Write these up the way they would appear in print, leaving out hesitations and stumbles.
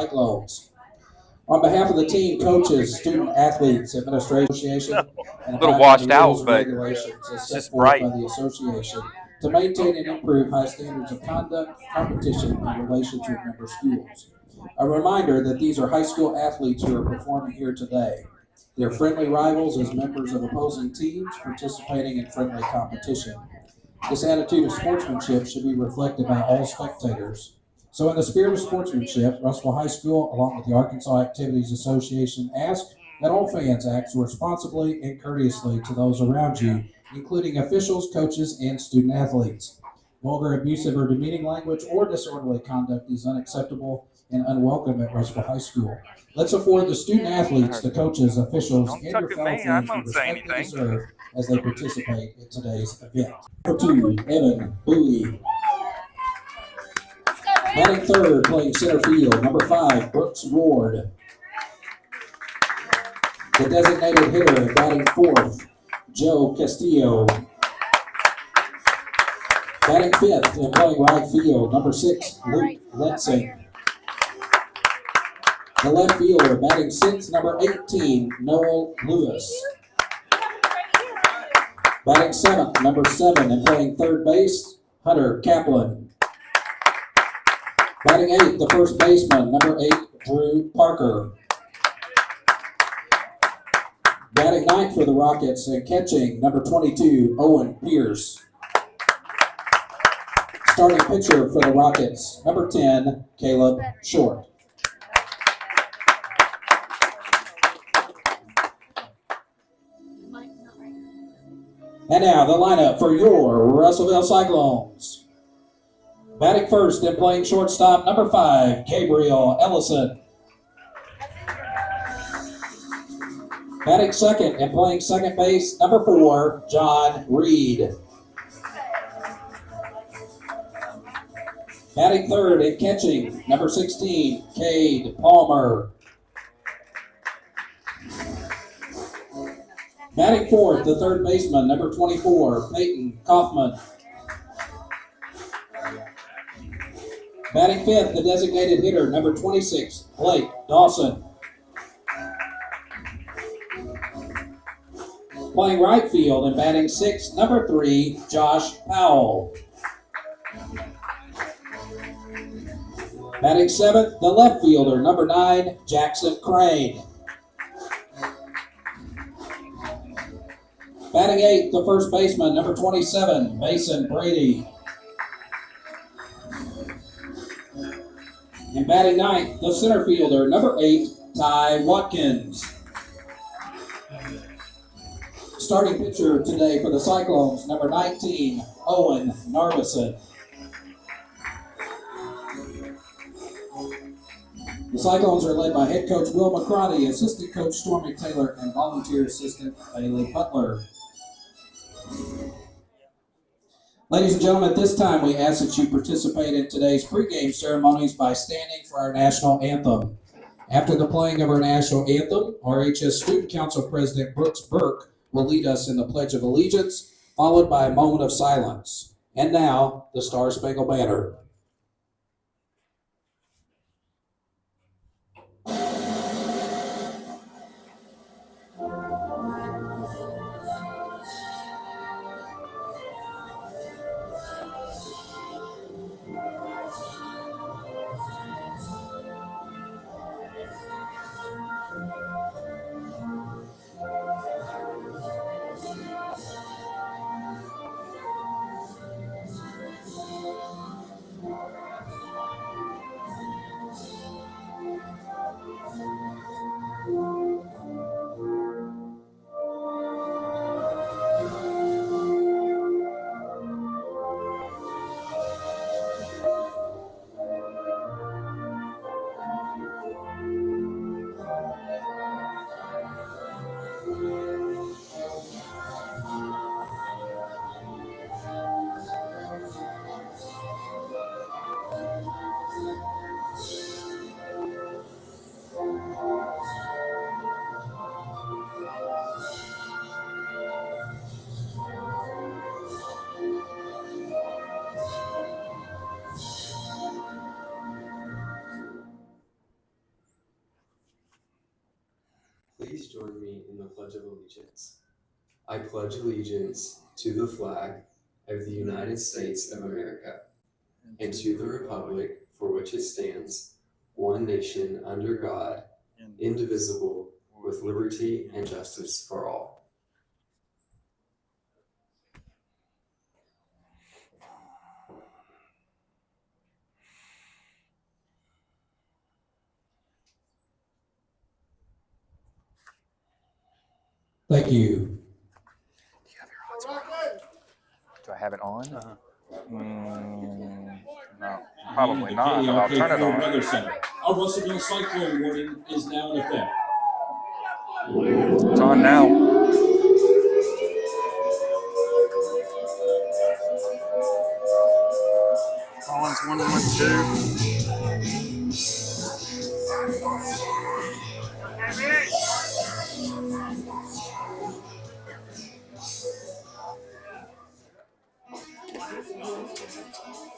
Cyclones. On behalf of the team, coaches, student athletes, administration, association, and A little washed out, rules and but regulations as it's set just forth bright. by the association to maintain and improve high standards of conduct, competition, and relations with member schools. A reminder that these are high school athletes who are performing here today. They're friendly rivals as members of opposing teams participating in friendly competition. This attitude of sportsmanship should be reflected by all spectators. So, in the spirit of sportsmanship, Russellville High School, along with the Arkansas Activities Association, ask that all fans act responsibly and courteously to those around you, including officials, coaches, and student athletes. Vulgar, abusive, or demeaning language or disorderly conduct is unacceptable and unwelcome at Russellville High School. Let's afford the student athletes, the coaches, officials, Don't and tuck your at fellow me. I fans the don't say respect they anything. deserve as they participate in today's event. Number 2, Evan Bowie. Batting third, playing center field, number 5, Brooks Ward. The designated hitter, batting fourth, Joe Castillo. Batting fifth and playing right field, number 6, Luke Lensing. The left fielder, batting sixth, number 18, Noel Lewis. Batting seventh, number 7, and playing third base, Hunter Kaplan. Batting eighth, the first baseman, number 8, Drew Parker. Batting ninth for the Rockets and catching, number 22, Owen Pierce. Starting pitcher for the Rockets, number 10, Caleb Short. And now the lineup for your Russellville Cyclones. Batting first and playing shortstop, number 5, Gabriel Ellison. Batting second and playing second base, number 4, John Reed. Batting third and catching, number 16, Cade Palmer. Batting fourth, the third baseman, number 24, Peyton Kaufman. Batting fifth, the designated hitter, number 26, Blake Dawson. Playing right field and batting sixth, number 3, Josh Powell. Batting seventh, the left fielder, number 9, Jackson Crane. Batting eighth, the first baseman, number 27, Mason Brady. And batting ninth, the center fielder, number 8, Ty Watkins. Starting pitcher today for the Cyclones, number 19, Owen Narvison. The Cyclones are led by head coach Will McCarty, assistant coach Stormy Taylor, and volunteer assistant Bailey Butler. Ladies and gentlemen, at this time we ask that you participate in today's pregame ceremonies by standing for our national anthem. After the playing of our national anthem, RHS Student Council President Brooks Burke will lead us in the Pledge of Allegiance, followed by a moment of silence. And now, the Star-Spangled Banner. allegiance. I pledge allegiance to the flag of the United States of America and to the republic for which it stands, one nation under God, indivisible, with liberty and justice for all. Thank you. Do I have it on? No, probably not. But I'll turn it on. Weather Center. A Russellville cyclone warning is now in effect. It's on now. Collins 112.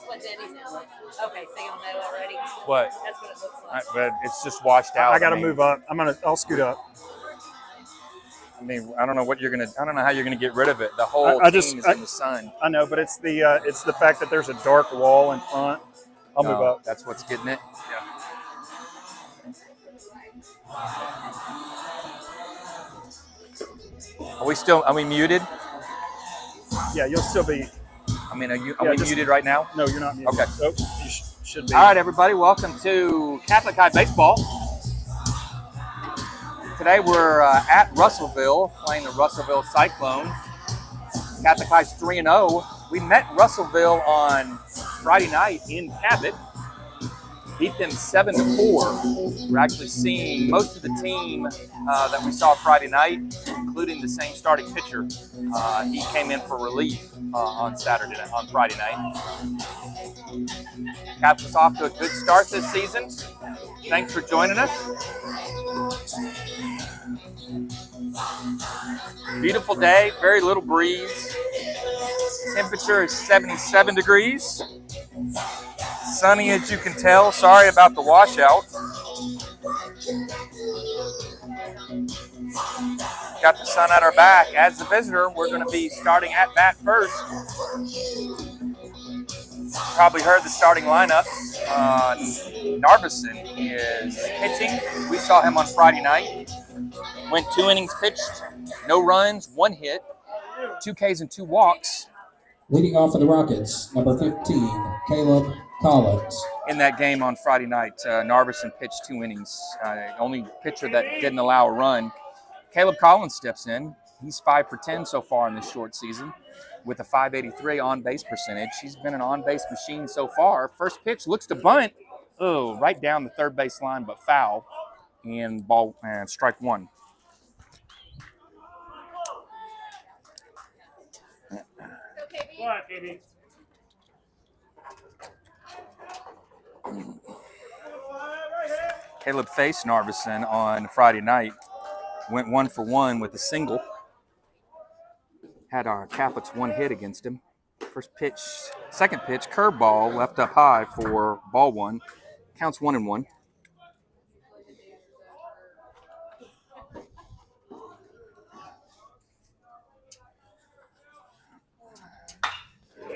What Denny sounds like. Okay, so you'll know already. What? That's what it looks like. But it's just washed out. I got to move up. I'll scoot up. I mean, I don't know what you're gonna. I don't know how you're gonna get rid of it. The whole I team just- is in the sun. I know, but it's the fact that there's a dark wall in front. I'll move up. That's what's getting it. Are we muted? Yeah, you'll still be. I mean, are we just- muted right now? No, you're not muted. Okay. Oh, you should be. All right, everybody, welcome to Catholic High Baseball. Today we're at Russellville playing the Russellville Cyclones. Catholic High's 3-0. We met Russellville on Friday night in Cabot. Beat them 7-4. We're actually seeing most of the team that we saw Friday night, including the same starting pitcher. He came in for relief on Friday night. Catholic's off to a good start this season. Thanks for joining us. Beautiful day, very little breeze. Temperature is 77 degrees. Sunny as you can tell. Sorry about the washout. Got the sun at our back. As the visitor, we're going to be starting at bat first. Probably heard the starting lineup. Narbison is pitching. We saw him on Friday night. Went 2 innings pitched, no runs, 1 hit, 2 Ks and 2 walks. Leading off for the Rockets, number 15, Caleb Collins. In that game on Friday night, Narbison pitched 2 innings. Only pitcher that didn't allow a run. Caleb Collins steps in. He's 5 for 10 so far in this short season with a .583 on-base percentage. He's been an on-base machine so far. First pitch looks to bunt. Oh, right down the third base line, but foul. And ball and strike 1. Caleb faced Narbison on Friday night. Went 1 for 1 with a single. Had our Catholics 1 hit against him. Second pitch, curveball left up high for ball 1. Counts 1-1.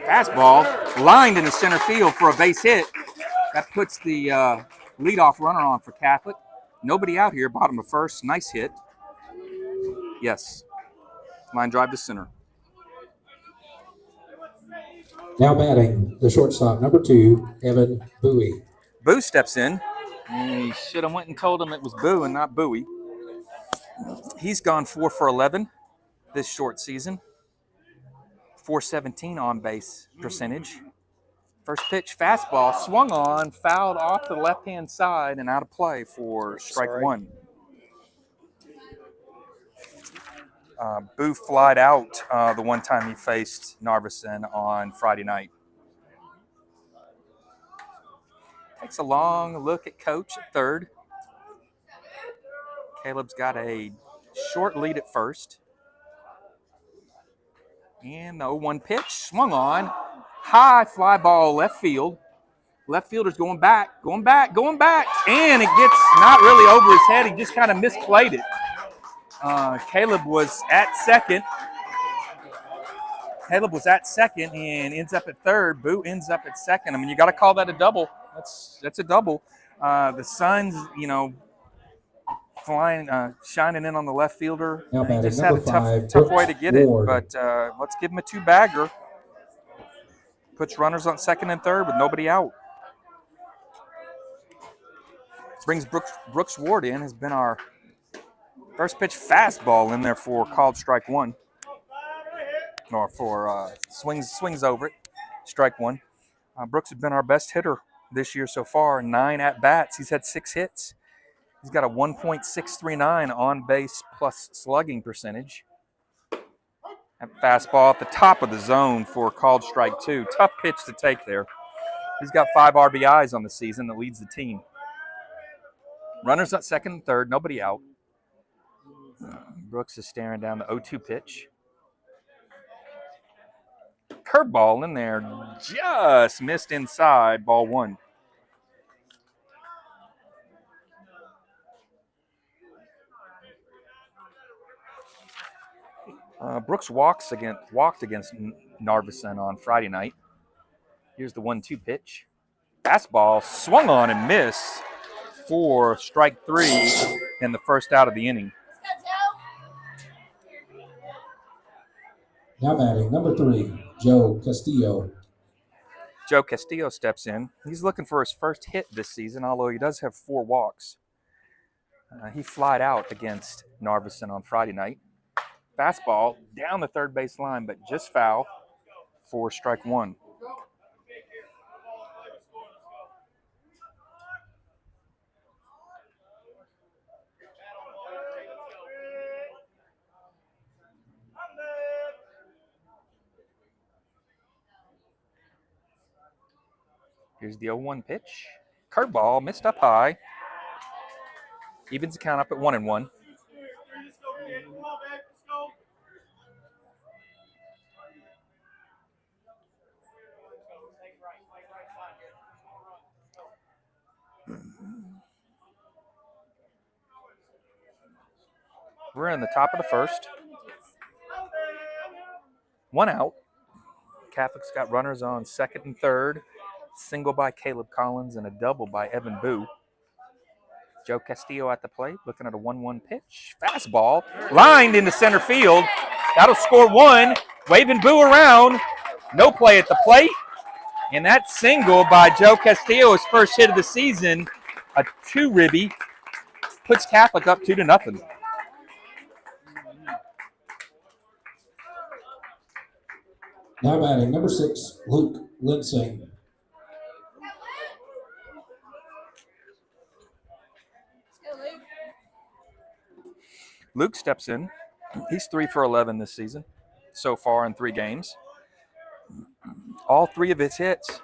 Fastball lined in the center field for a base hit. That puts the leadoff runner on for Catholic. Nobody out here, bottom of first. Nice hit. Yes. Line drive to center. Now batting, the shortstop, number 2, Evan Bowie. Boo steps in. He should have went and told him it was Boo and not Bowie. He's gone 4 for 11 this short season. .417 on base percentage. First pitch, fastball, swung on, fouled off to the left-hand side and out of play for strike 1. Boo flied out the one time he faced Narbison on Friday night. Takes a long look at coach at third. Caleb's got a short lead at first. And the 0-1 pitch, swung on. High fly ball left field. Left fielder's going back. And it gets not really over his head. He just kind of misplayed it. Caleb was at second. Caleb was at second and ends up at third. Boo ends up at second. I mean, you got to call that a double. That's a double. The sun's, flying, shining in on the left fielder. Now He batting just had a number 5, tough way to Brooks get Ward. it, but let's give him a two-bagger. Puts runners on second and third with nobody out. Brings Brooks Ward in. Has been our first pitch fastball in there for called strike one. Or for swings over it, strike one. Brooks has been our best hitter this year so far. 9 at-bats. He's had 6 hits. He's got a 1.639 on-base plus slugging percentage. That fastball at the top of the zone for called strike 2. Tough pitch to take there. He's got 5 RBIs on the season that leads the team. Runners at second and third, nobody out. Brooks is staring down the 0-2 pitch. Curveball in there, just missed inside, ball 1. Brooks walked against Narvison on Friday night. Here's the 1-2 pitch. Fastball swung on and missed for strike 3 and the first out of the inning. Now batting number 3, Joe Castillo. Joe Castillo steps in. He's looking for his first hit this season, although he does have 4 walks. He flied out against Narvison on Friday night. Fastball down the third base line, but just foul for strike 1. Here's the 0-1 pitch. Curveball missed up high. Evens the count up at 1-1. We're in the top of the first. 1 out. Catholic's got runners on second and third. Single by Caleb Collins and a double by Evan Boo. Joe Castillo at the plate, looking at a 1-1 pitch. Fastball, lined into center field. That'll score 1. Waving Boo around. No play at the plate. And that single by Joe Castillo, his first hit of the season, a 2-ribby, puts Catholic up 2-0. Now batting number 6, Luke Linsing. Luke steps in. He's 3 for 11 this season so far in 3 games. All 3 of his hits,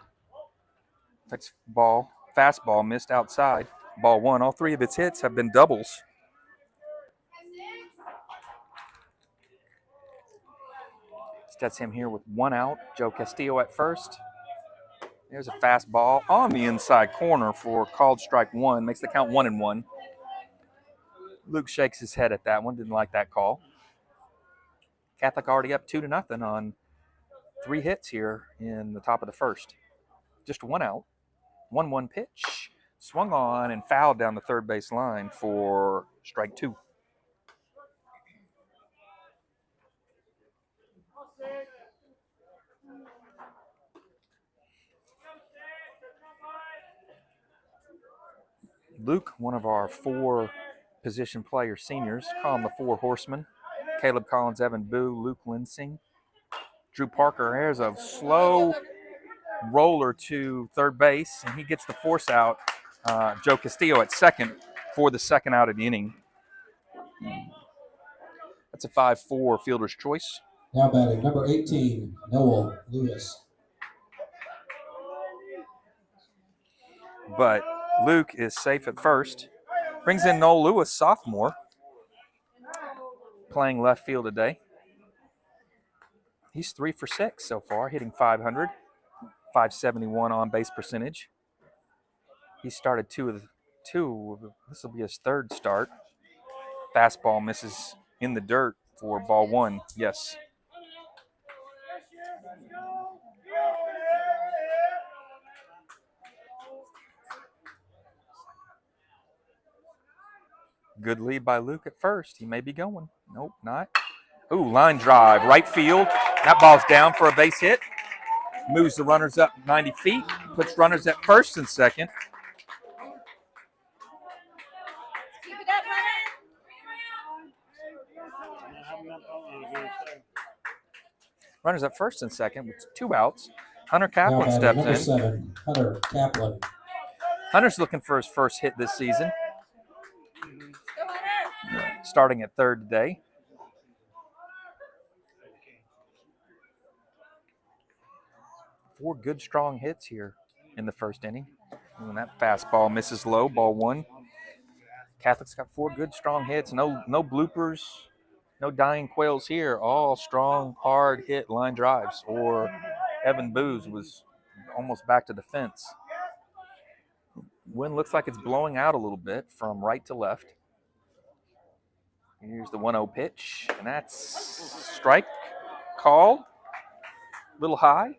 fastball missed outside, ball 1. All 3 of his hits have been doubles. That's him here with 1 out. Joe Castillo at first. There's a fastball on the inside corner for called strike 1. Makes the count 1-1. Luke shakes his head at that one. Didn't like that call. Catholic already up 2-0 on 3 hits here in the top of the first. Just 1 out. 1-1 pitch. Swung on and fouled down the third base line for strike 2. Luke, one of our 4 position player seniors, call him the 4 horsemen. Caleb Collins, Evan Boo, Luke Linsing. Drew Parker, here's a slow roller to third base, and he gets the force out. Joe Castillo at second for the second out of the inning. That's a 5-4 fielder's choice. Now batting number 18, Noel Lewis. But Luke is safe at first. Brings in Noel Lewis, sophomore, playing left field today. He's 3 for 6 so far, hitting .500, .571 on base percentage. He started 2 of this will be his 3rd start. Fastball misses in the dirt for ball one. Yes. Good lead by Luke at first. He may be going. Nope, not. Ooh, line drive, right field. That ball's down for a base hit. Moves the runners up 90 feet. Puts runners at first and second. Keep it up, runner. Runners at first and second with 2 outs. Hunter Now Kaplan batting steps number in. 7, Hunter Kaplan. Hunter's looking for his first hit this season, Go, Hunter. starting at third today. Four good, strong hits here in the first inning. And that fastball misses low, ball one. Catholic's got 4 good, strong hits. No bloopers, no dying quails here. All strong, hard hit line drives. Or Evan Booz was almost back to the fence. Wind looks like it's blowing out a little bit from right to left. Here's the 1-0 pitch, and that's strike called. A little high.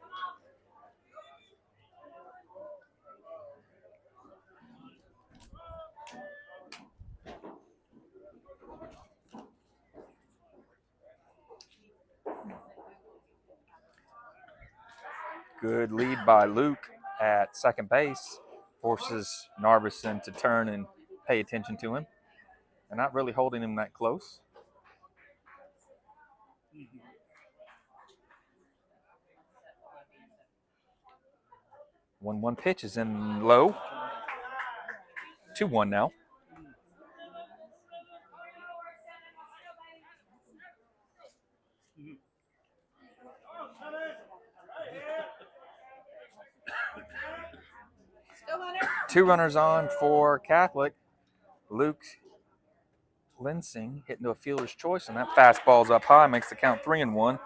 Good lead by Luke at second base. Forces Narveson to turn and pay attention to him. They're not really holding him that close. One pitch is in low. 2-1 now. Go, Hunter. 2 runners on for Catholic. Luke Linsing hitting to a fielder's choice, and that fastball's up high, makes the count 3-1.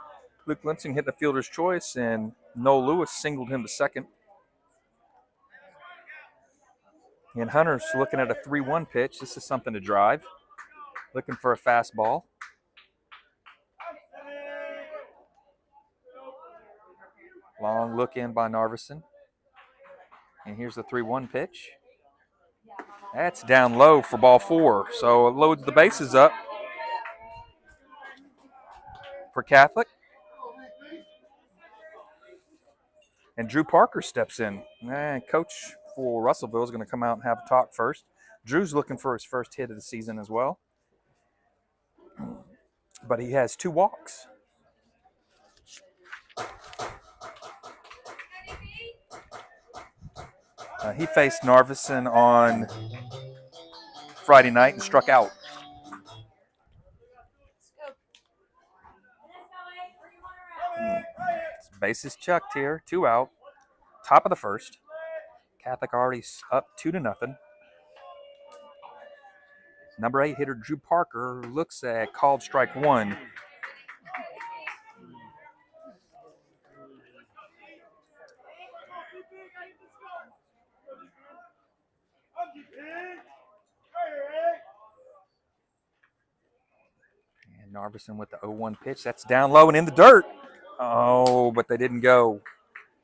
Luke Linsing hit the fielder's choice, and Noel Lewis singled him to second. And Hunter's looking at a 3-1 pitch. This is something to drive. Looking for a fastball. Long look in by Narveson. And here's the 3-1 pitch. That's down low for ball 4. So it loads the bases up for Catholic. And Drew Parker steps in. Coach for Russellville is going to come out and have a talk first. Drew's looking for his first hit of the season as well. But he has 2 walks. He faced Narveson on Friday night and struck out. Bases checked here, 2 out. Top of the first. Catholic already up 2-0. Number 8 hitter Drew Parker looks at called strike 1. And Narveson with the 0-1 pitch. That's down low and in the dirt. Oh, but they didn't go.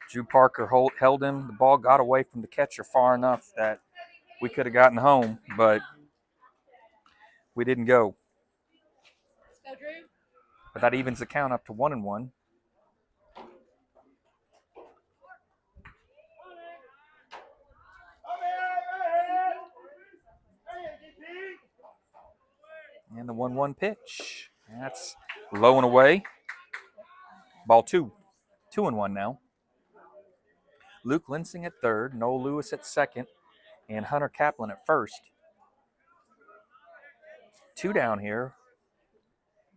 Drew Parker held him. The ball got away from the catcher far enough that we could have gotten home, but we didn't go. Go, Drew. But that evens the count up to 1-1. And the 1-1 pitch. That's low and away. Ball 2. 2-1 now. Luke Linsing at third, Noel Lewis at second, and Hunter Kaplan at first. 2 down here.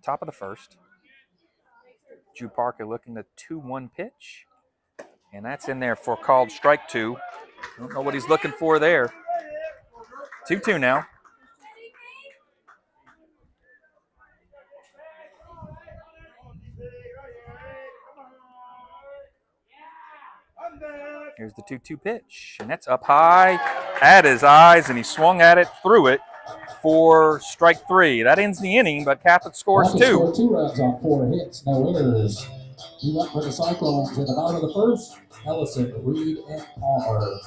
Top of the first. Drew Parker looking at 2-1 pitch. And that's in there for called strike 2. Don't know what he's looking for there. 2-2 now. Here's the 2-2 pitch, and that's up high at his eyes, and he swung at it, threw it, for strike 3. That ends the inning, but Catholic scores Rocky 2. scored 2 runs on 4 hits, no errors. Two up for the Cyclones in the bottom of the first. Ellison, Reed, and Palmer.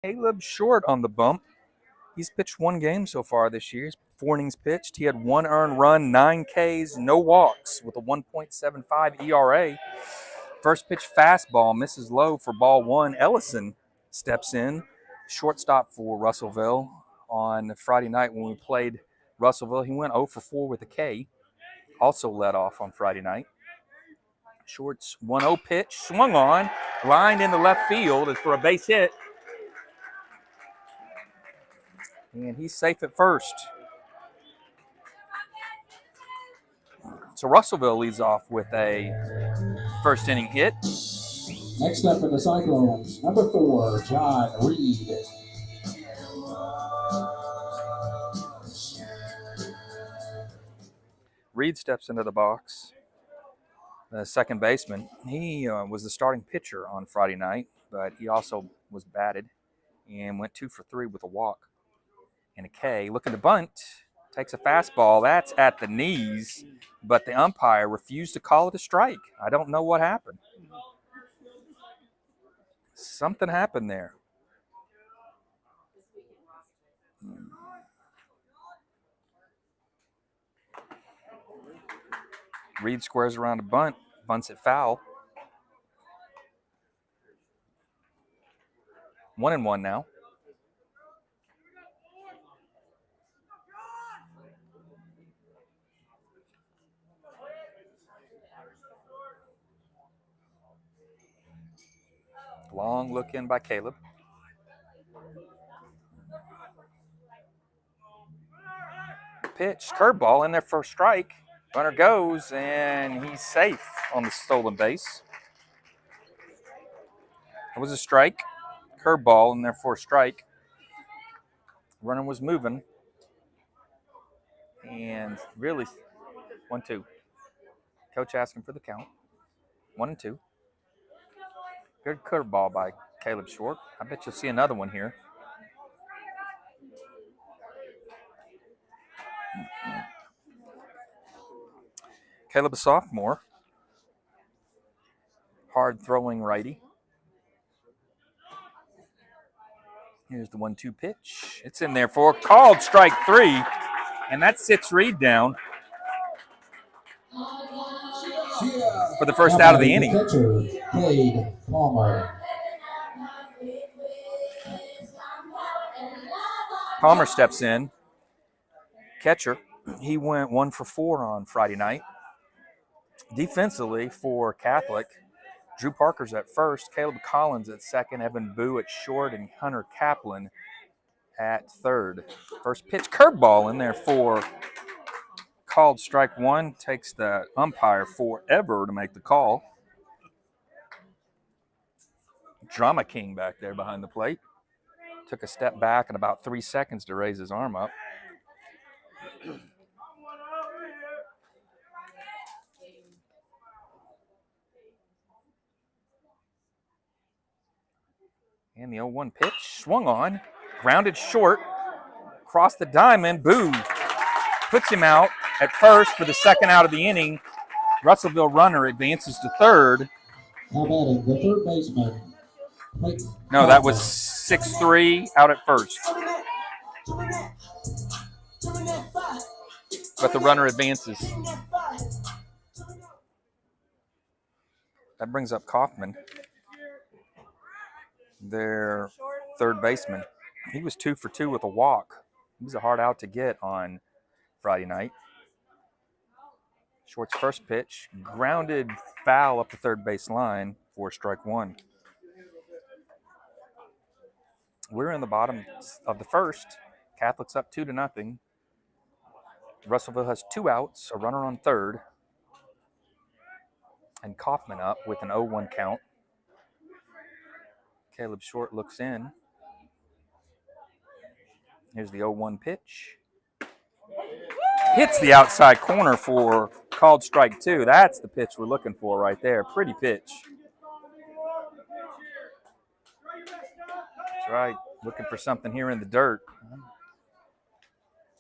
Caleb Short on the bump. He's pitched 1 game so far this year. 4 innings pitched. He had 1 earned run, 9 Ks, no walks with a 1.75 ERA. First pitch fastball misses low for ball 1. Ellison steps in, shortstop for Russellville on Friday night when we played Russellville. He went 0 for 4 with a K. Also led off on Friday night. Short's 1-0 pitch, swung on, lined into left field for a base hit. And he's safe at first. So Russellville leads off with a first inning hit. Next up for the Cyclones, number 4, John Reed. Reed steps into the box. The second baseman. He was the starting pitcher on Friday night, but he also was batted and went 2 for 3 with a walk and a K. Looking to bunt, takes a fastball. That's at the knees, but the umpire refused to call it a strike. I don't know what happened. Something happened there. Reed squares around a bunt, bunts it foul. 1-1 now. Long look in by Caleb. Pitch, curveball in there for a strike. Runner goes, and he's safe on the stolen base. It was a strike. Curveball in there for a strike. Runner was moving. And really, 1-2. Coach asking for the count. 1-2. Good curveball by Caleb Short. I bet you'll see another one here. Caleb, a sophomore. hard-throwing righty. Here's the 1-2 pitch. It's in there for called strike 3, and that sits Reed down for the first out of the inning. Catcher, Cade Palmer. Palmer steps in. Catcher, he went 1 for 4 on Friday night. Defensively for Catholic, Drew Parker's at first, Caleb Collins at second, Evan Boo at short, and Hunter Kaplan at third. First pitch, curveball in there for called strike 1. Takes the umpire forever to make the call. Drama King back there behind the plate. Took a step back and about 3 seconds to raise his arm up. And the 0-1 pitch, swung on, grounded short, across the diamond, Boo puts him out at first for the second out of the inning. Russellville runner advances to third. Now batting the third baseman. No, that was 6-3 out at first. But the runner advances. That brings up Kaufman, their third baseman. He was 2 for 2 with a walk. He was a hard out to get on Friday night. Short's first pitch, grounded foul up the third base line for strike 1. We're in the bottom of the first. Catholic's up 2-0. Russellville has 2 outs, a runner on third, and Kaufman up with an 0-1 count. Caleb Short looks in. Here's the 0-1 pitch. Hits the outside corner for called strike 2. That's the pitch we're looking for right there. Pretty pitch. That's right. Looking for something here in the dirt.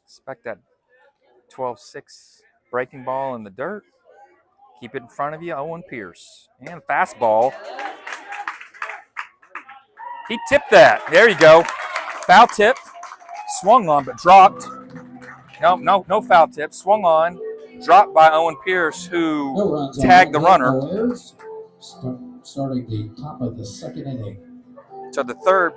Expect that 12-6 breaking ball in the dirt. Keep it in front of you, Owen Pierce. And fastball. He tipped that. There you go. Foul tip. Swung on, but dropped. No foul tip. Swung on. Dropped by Owen Pierce, who tagged the runner. Starting the top of the second inning. So the third.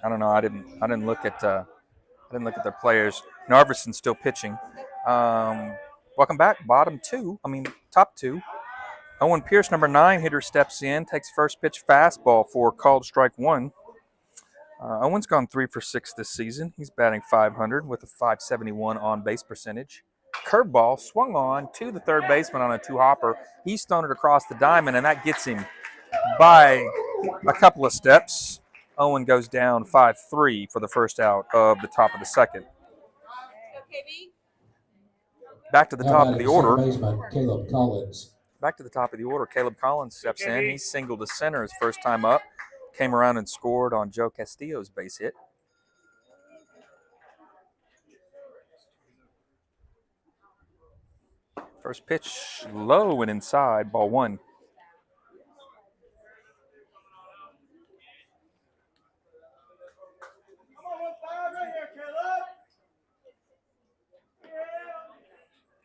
I don't know. I didn't look at their players. Narvison's still pitching. Welcome back. Top 2. Owen Pierce, number 9 hitter, steps in, takes first pitch fastball for called strike 1. Owen's gone 3 for 6 this season. He's batting .500 with a .571 on base percentage. Curveball swung on to the third baseman on a 2-hopper. He's thrown it across the diamond, and that gets him by a couple of steps. Owen goes down 5-3 for the first out of the top of the second. Back to the top of the order. Baseman Caleb Collins. Back to the top of the order, Caleb Collins steps in. He singled to center his first time up. Came around and scored on Joe Castillo's base hit. First pitch low and inside, ball one.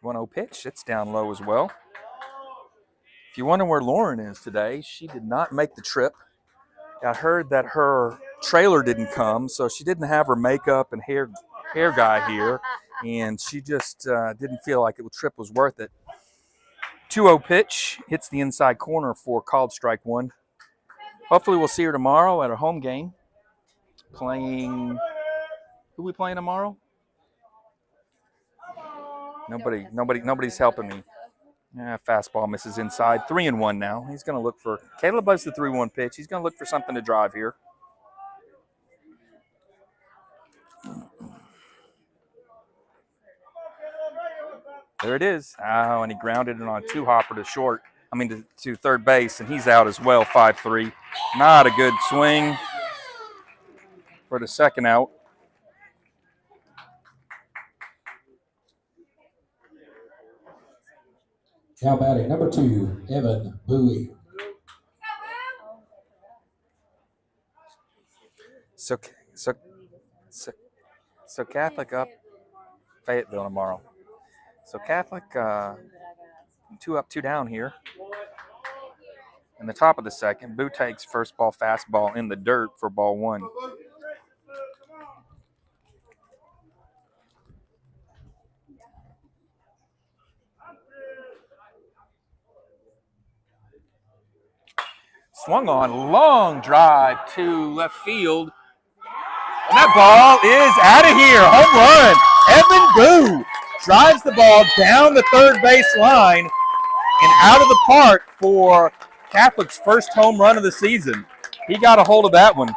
One 1-0 pitch. It's down low as well. If you wonder where Lauren is today, she did not make the trip. I heard that her trailer didn't come, so she didn't have her makeup and hair guy here, and she just didn't feel like the trip was worth it. 2-0 pitch hits the inside corner for called strike one. Hopefully we'll see her tomorrow at her home game. Playing, who we playing tomorrow? Nobody's helping me. Fastball misses inside. 3-1 now. He's going to look for, Caleb buzzed the 3-1 pitch. He's going to look for something to drive here. There it is. Oh, and he grounded it on a two-hopper to third base, and he's out as well, 5-3. Not a good swing for the second out. Now batting number 2, Evan Bowie. So Catholic up Fayetteville tomorrow. So Catholic 2 up, 2 down here. In the top of the second, Boo takes first ball fastball in the dirt for ball one. Swung on, long drive to left field. And that ball is out of here. Home run. Evan Boo drives the ball down the third base line and out of the park for Catholic's first home run of the season. He got a hold of that one.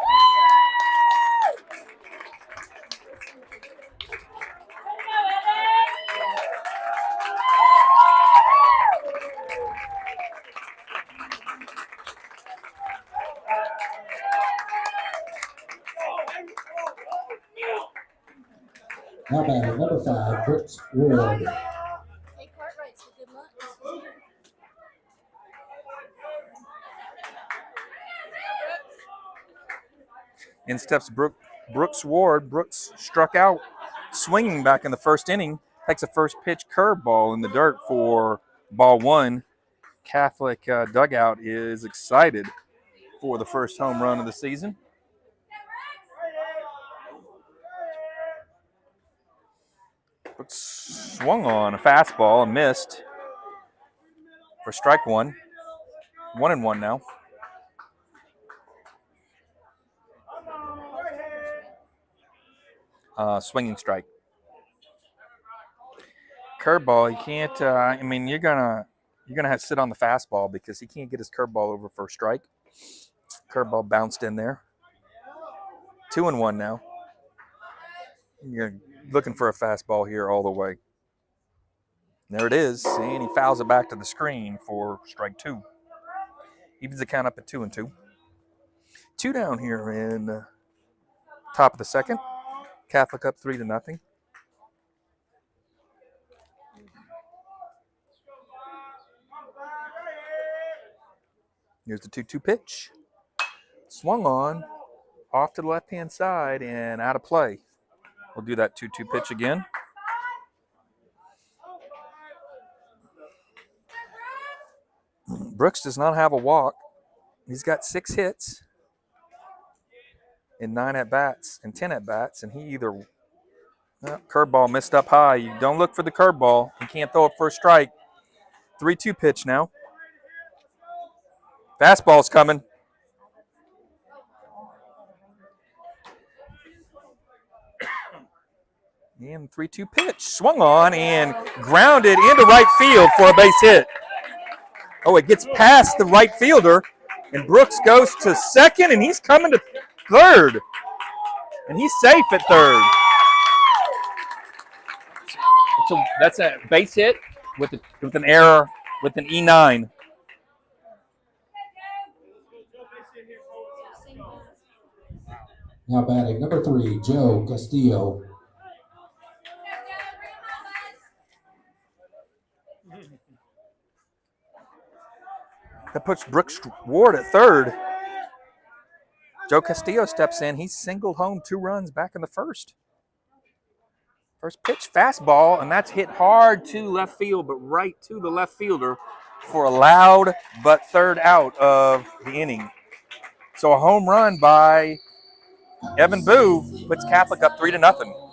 Now batting number 5, Brooks Ward. Hey, Cartwright's a good lunch. In steps Brooks Ward. Brooks struck out swinging back in the first inning. Takes a first pitch curveball in the dirt for ball one. Catholic dugout is excited for the first home run of the season. Brooks swung on a fastball and missed for strike one. 1-1 now. Swinging strike. Curveball, he can't. You're gonna have to sit on the fastball because he can't get his curveball over for a strike. Curveball bounced in there. 2-1 now. You're looking for a fastball here all the way. There it is, and he fouls it back to the screen for strike two. Evens the count up at 2-2. 2 down here in the top of the second. Catholic up 3-0. Here's the 2-2 pitch. Swung on, off to the left-hand side, and out of play. We'll do that 2-2 pitch again. Brooks does not have a walk. He's got 6 hits in 9 at-bats and 10 at-bats, and he either curveball missed up high. You don't look for the curveball. He can't throw it for a strike. 3-2 pitch now. Fastball's coming. And 3-2 pitch. Swung on and grounded into right field for a base hit. Oh, it gets past the right fielder, and Brooks goes to second, and he's coming to third. And he's safe at third. So that's a base hit with an error with an E9. Now batting number 3, Joe Castillo. That puts Brooks Ward at third. Joe Castillo steps in. He's singled home 2 runs back in the first. First pitch, fastball, and that's hit hard to left field, but right to the left fielder for a loud but third out of the inning. So a home run by Evan Boo puts Catholic up 3-0.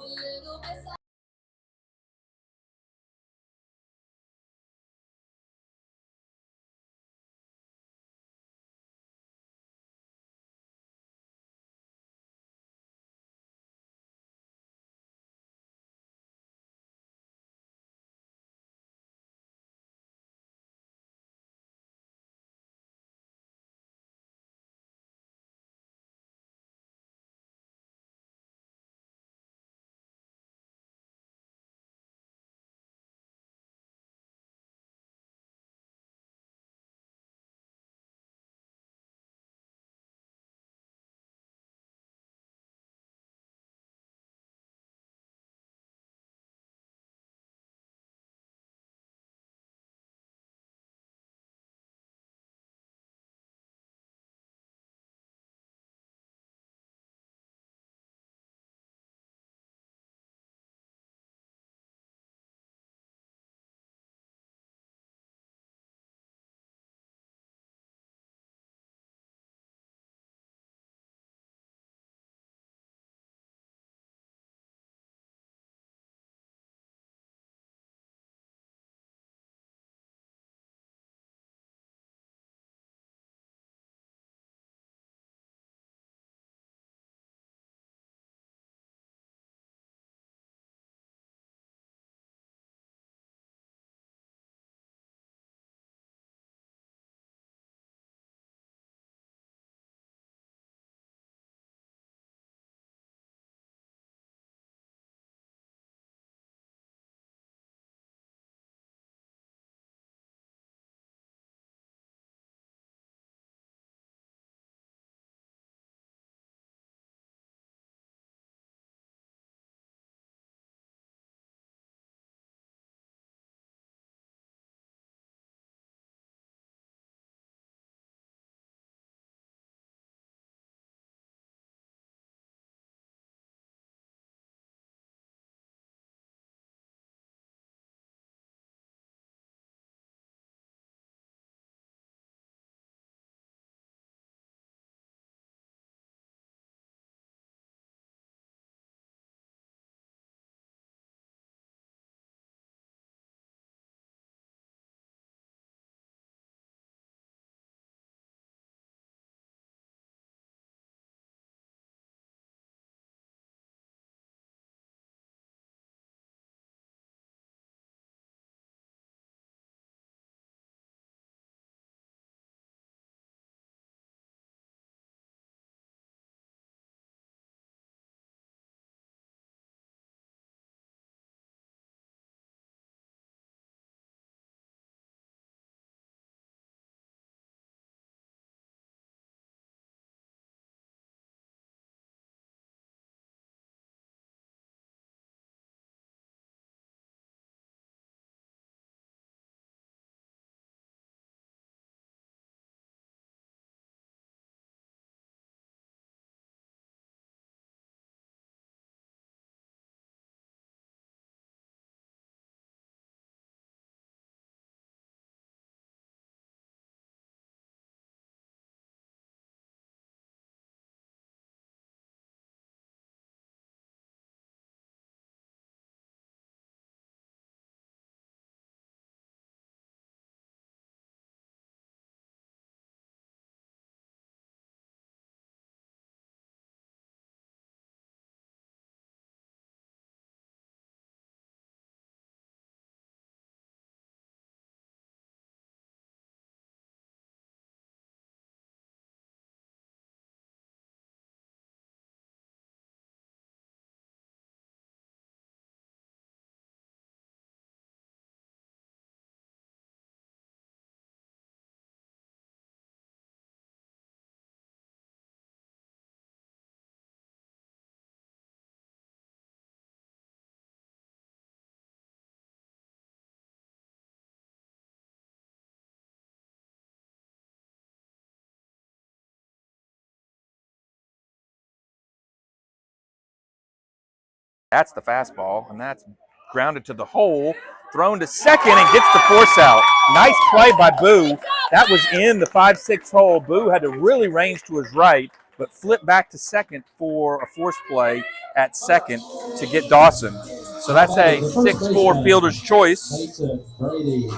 That's the fastball, and that's grounded to the hole, thrown to second, and gets the force out. Nice play by Boo. That was in the 5-6 hole. Boo had to really range to his right, but flipped back to second for a force play at second to get Dawson. So that's a 6-4 fielder's choice. Mason Brady.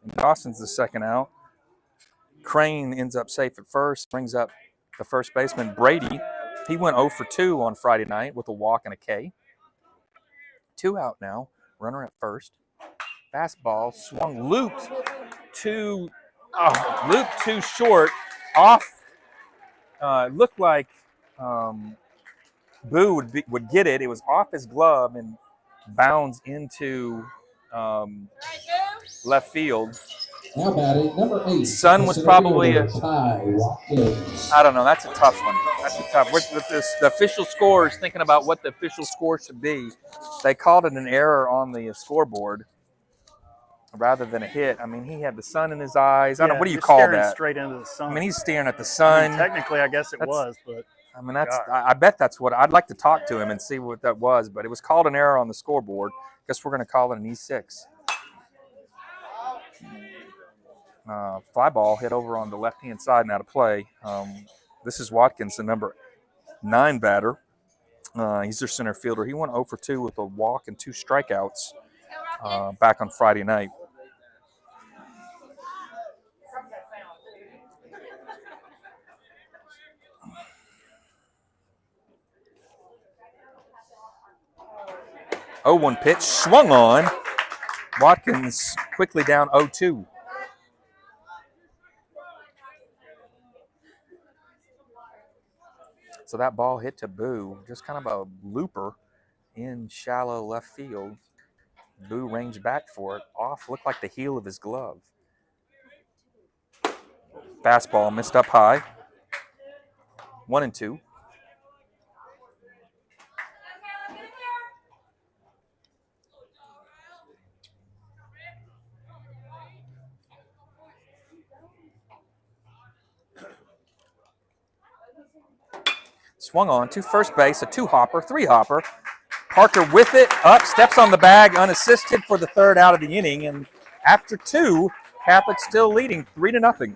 And Dawson's the second out. Crane ends up safe at first, brings up the first baseman, Brady. He went 0 for 2 on Friday night with a walk and a K. 2 out now, runner at first. Fastball swung, looped too short, off. Looked like Boo would get it. It was off his glove and bounds into left field. Now batting number 8. Sun was probably Ty Watkins. I don't know. That's a tough one. That's a tough. With this, the official scores, thinking about what the official score should be, they called it an error on the scoreboard rather than a hit. I mean, he had the sun in his eyes. I don't know. What do you call staring that? Straight into the sun. I mean, he's staring at the I sun. mean, technically, I guess it was, but I mean, I bet that's what I'd like to talk to him and see what that was. But it was called an error on the scoreboard. Guess we're going to call it an E6. Fly ball hit over on the left-hand side and out of play. This is Watkins, the number 9 batter. He's their center fielder. He went 0 for 2 with a walk and 2 strikeouts back on Friday night. Oh, 1 pitch swung on. Watkins quickly down 0-2. So that ball hit to Boo, just kind of a looper in shallow left field. Boo ranged back for it. Off, looked like the heel of his glove. Fastball missed up high. 1-2. Swung on to first base, a 2-hopper, 3-hopper. Parker with it, up, steps on the bag, unassisted for the 3rd out of the inning. And after 2, Catholic still leading 3-0.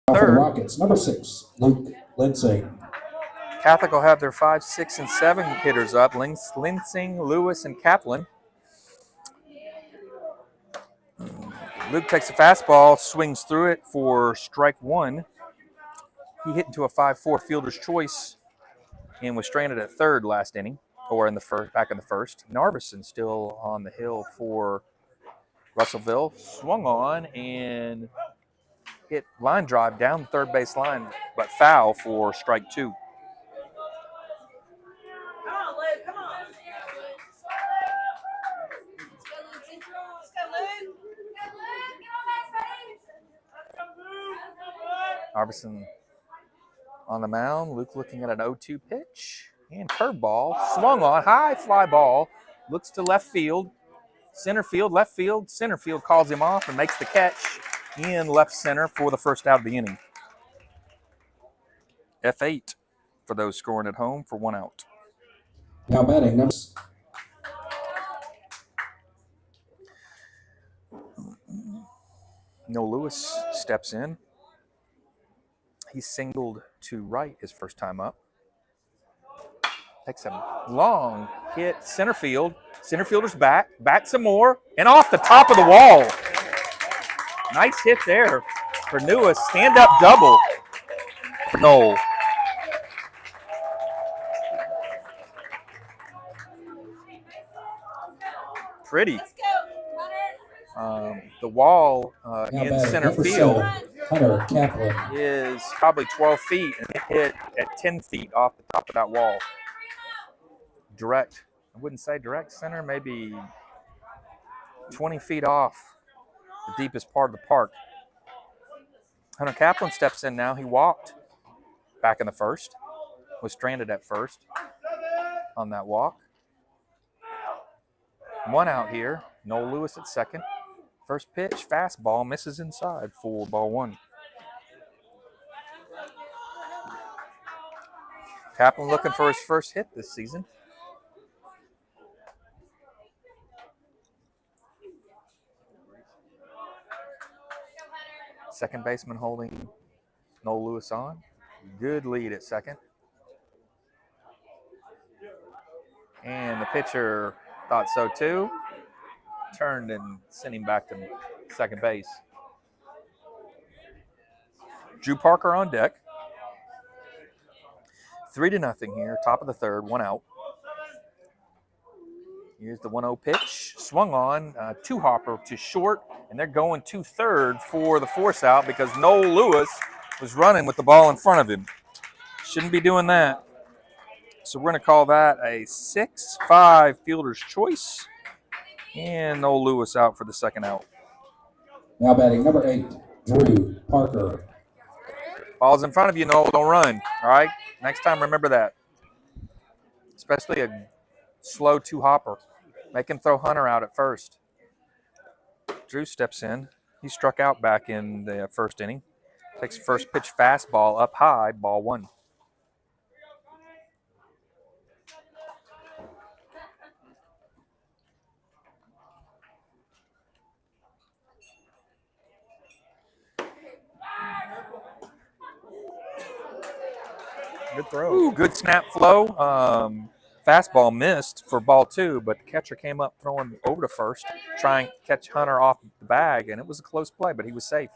For the Rockets, number 6, Luke Lindsay. Catholic will have their 5, 6, and 7 hitters up. Linsing, Lewis, and Kaplan. Luke takes a fastball, swings through it for strike 1. He hit into a 5-4 fielder's choice and was stranded at 3rd last inning, or in the first, back in the 1st. Narveson still on the hill for Russellville. Swung on and hit line drive down the 3rd base line, but foul for strike 2. Come on, Luke. Come on. Let's go, Luke. Harbison on the mound. Luke looking at an 0-2 pitch. And curveball. Swung on. High fly ball. Looks to left field. Center field, left field. Center field calls him off and makes the catch in left center for the first out of the inning. F8 for those scoring at home for 1 out. Now batting number. No Lewis steps in. He's singled to right his first time up. Takes a long hit center field. Center fielder's back some more, and off the top of the wall. Nice hit there for Lewis. Stand-up double for Noel. Pretty. The wall Now in batting center number field 7, Hunter Kaplan. is probably 12 feet, and it hit at 10 feet off the top of that wall. Direct, I wouldn't say direct center, maybe 20 feet off the deepest part of the park. Hunter Kaplan steps in now. He walked back in the first, was stranded at first on that walk. 1 out here. Noel Lewis at second. First pitch, fastball, misses inside for ball 1. Kaplan looking for his first hit this season. Second baseman holding Noel Lewis on. Good lead at second. And the pitcher thought so too. Turned and sent him back to second base. Drew Parker on deck. 3-0 here, top of the third, 1 out. Here's the 1-0 pitch. Swung on, two-hopper to short, and they're going to third for the force out because Noel Lewis was running with the ball in front of him. Shouldn't be doing that. So we're going to call that a 6-5 fielder's choice. And Noel Lewis out for the second out. Now batting number 8, Drew Parker. Ball's in front of you, Noel. Don't run. All right? Next time, remember that. Especially a slow two-hopper. Make him throw Hunter out at first. Drew steps in. He struck out back in the first inning. Takes first pitch fastball up high, ball 1. Good throw. Ooh, good snap flow. Fastball missed for ball 2, but the catcher came up throwing over to first, trying to catch Hunter off the bag, and it was a close play, but he was safe.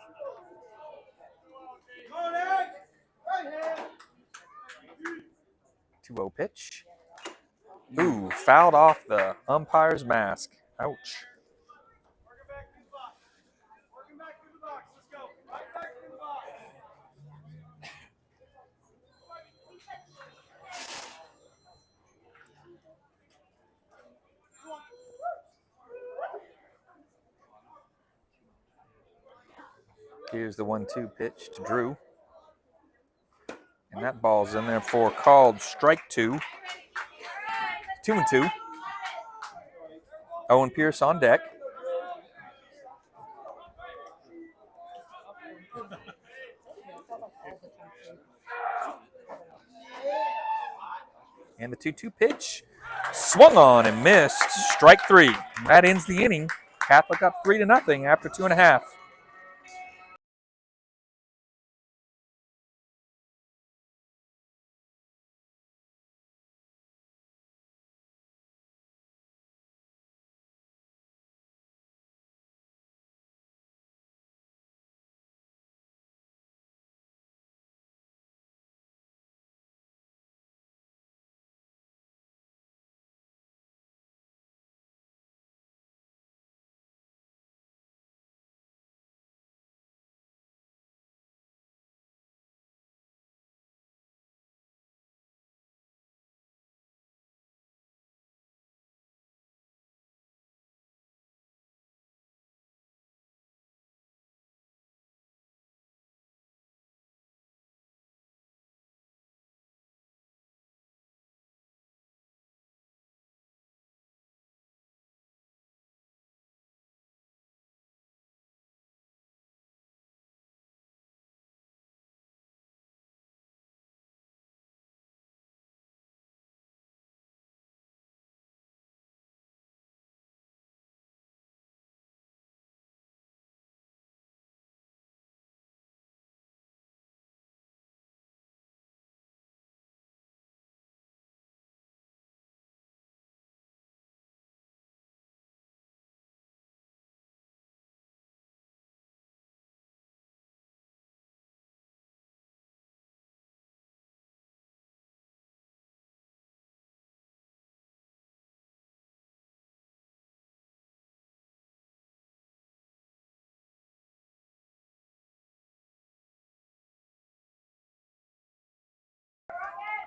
Two 2-0 pitch. Ooh, fouled off the umpire's mask. Ouch. Here's the 1-2 pitch to Drew. And that ball's in there for called strike 2. 2-2. Owen Pierce on deck. And the 2-2 pitch. Swung on and missed. Strike 3. That ends the inning. Catholic up 3-0 after 2.5.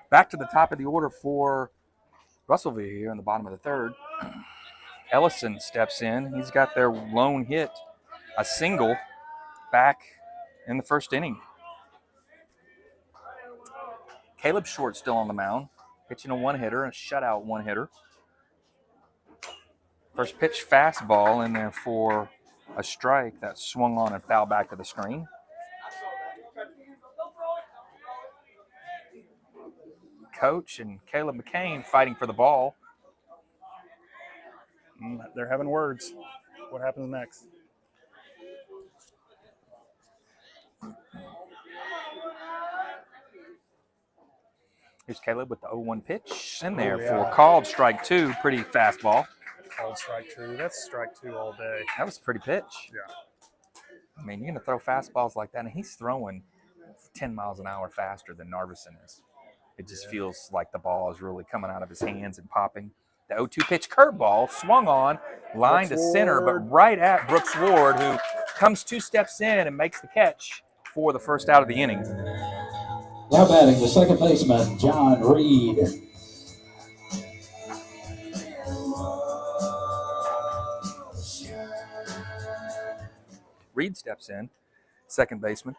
Back to the top of the order for Russellville here in the bottom of the third. Ellison steps in. He's got their lone hit, a single, back in the first inning. Caleb Short still on the mound, pitching a one-hitter, a shutout one-hitter. First pitch fastball in there for a strike that swung on and fouled back to the screen. Coach and Caleb McCain fighting for the ball. They're having words. What happens next? Here's Caleb with the 0-1 pitch in there for called strike two. Pretty fastball. Called strike two. That's strike two all day. That was a pretty pitch. Yeah. I mean, you're going to throw fastballs like that, and he's throwing 10 miles an hour faster than Narveson is. It just feels like the ball is really coming out of his hands and popping. The 0-2 pitch curveball swung on, line to center, but right at Brooks Ward, who comes 2 steps in and makes the catch for the first out of the inning. Now batting the second baseman, John Reed. Reed steps in, second baseman.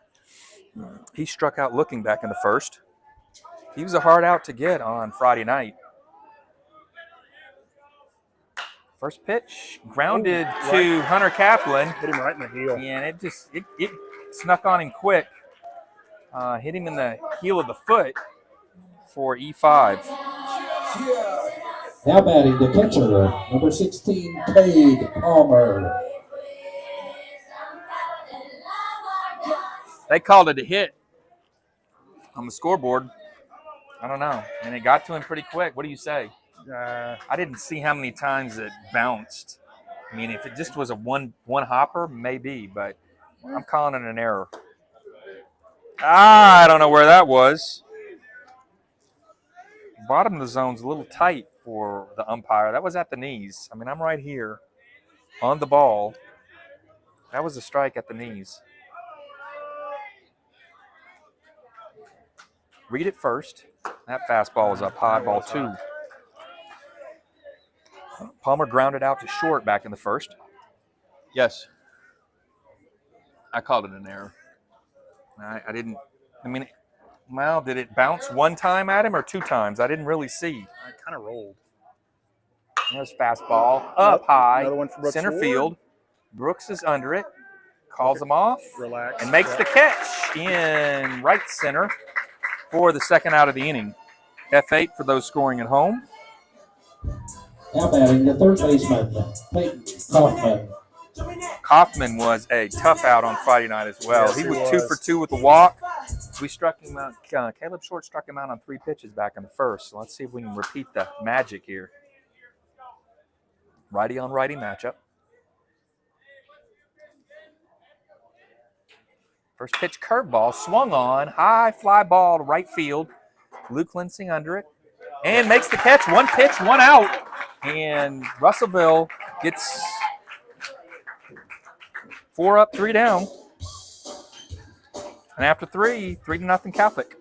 He struck out looking back in the first. He was a hard out to get on Friday night. First pitch, grounded to Hunter Kaplan. Hit him right in the heel. And it snuck on him quick. Hit him in the heel of the foot for E5. Now batting the catcher, number 16, Cade Palmer. They called it a hit on the scoreboard. I don't know. And it got to him pretty quick. What do you say? I didn't see how many times it bounced. I mean, if it just was a one hopper, maybe, but I'm calling it an error. I don't know where that was. Bottom of the zone's a little tight for the umpire. That was at the knees. I mean, I'm right here on the ball. That was a strike at the knees. Read it first. That fastball was up high, ball 2. Palmer grounded out to short back in the first. Yes. I called it an error. I didn't, I mean, well, did it bounce one time at him or 2 times? I didn't really see. It kind of rolled. There's fastball up high, Another one for Brooks center Ward. field. Brooks is under it, calls him off, Relax. and makes the catch in right center for the second out of the inning. F8 for those scoring at home. Now batting the third baseman, Peyton Kaufman. Kaufman was a tough out on Friday night as well. Yes, he he was was. 2 for 2 with a walk. We struck him out. Caleb Short struck him out on 3 pitches back in the first. So let's see if we can repeat the magic here. Righty on righty matchup. First pitch curveball swung on, high fly ball to right field. Luke Linsing under it and makes the catch. 1 pitch, 1 out, and Russellville gets 4 up, 3 down. And after 3, 3-0 Catholic.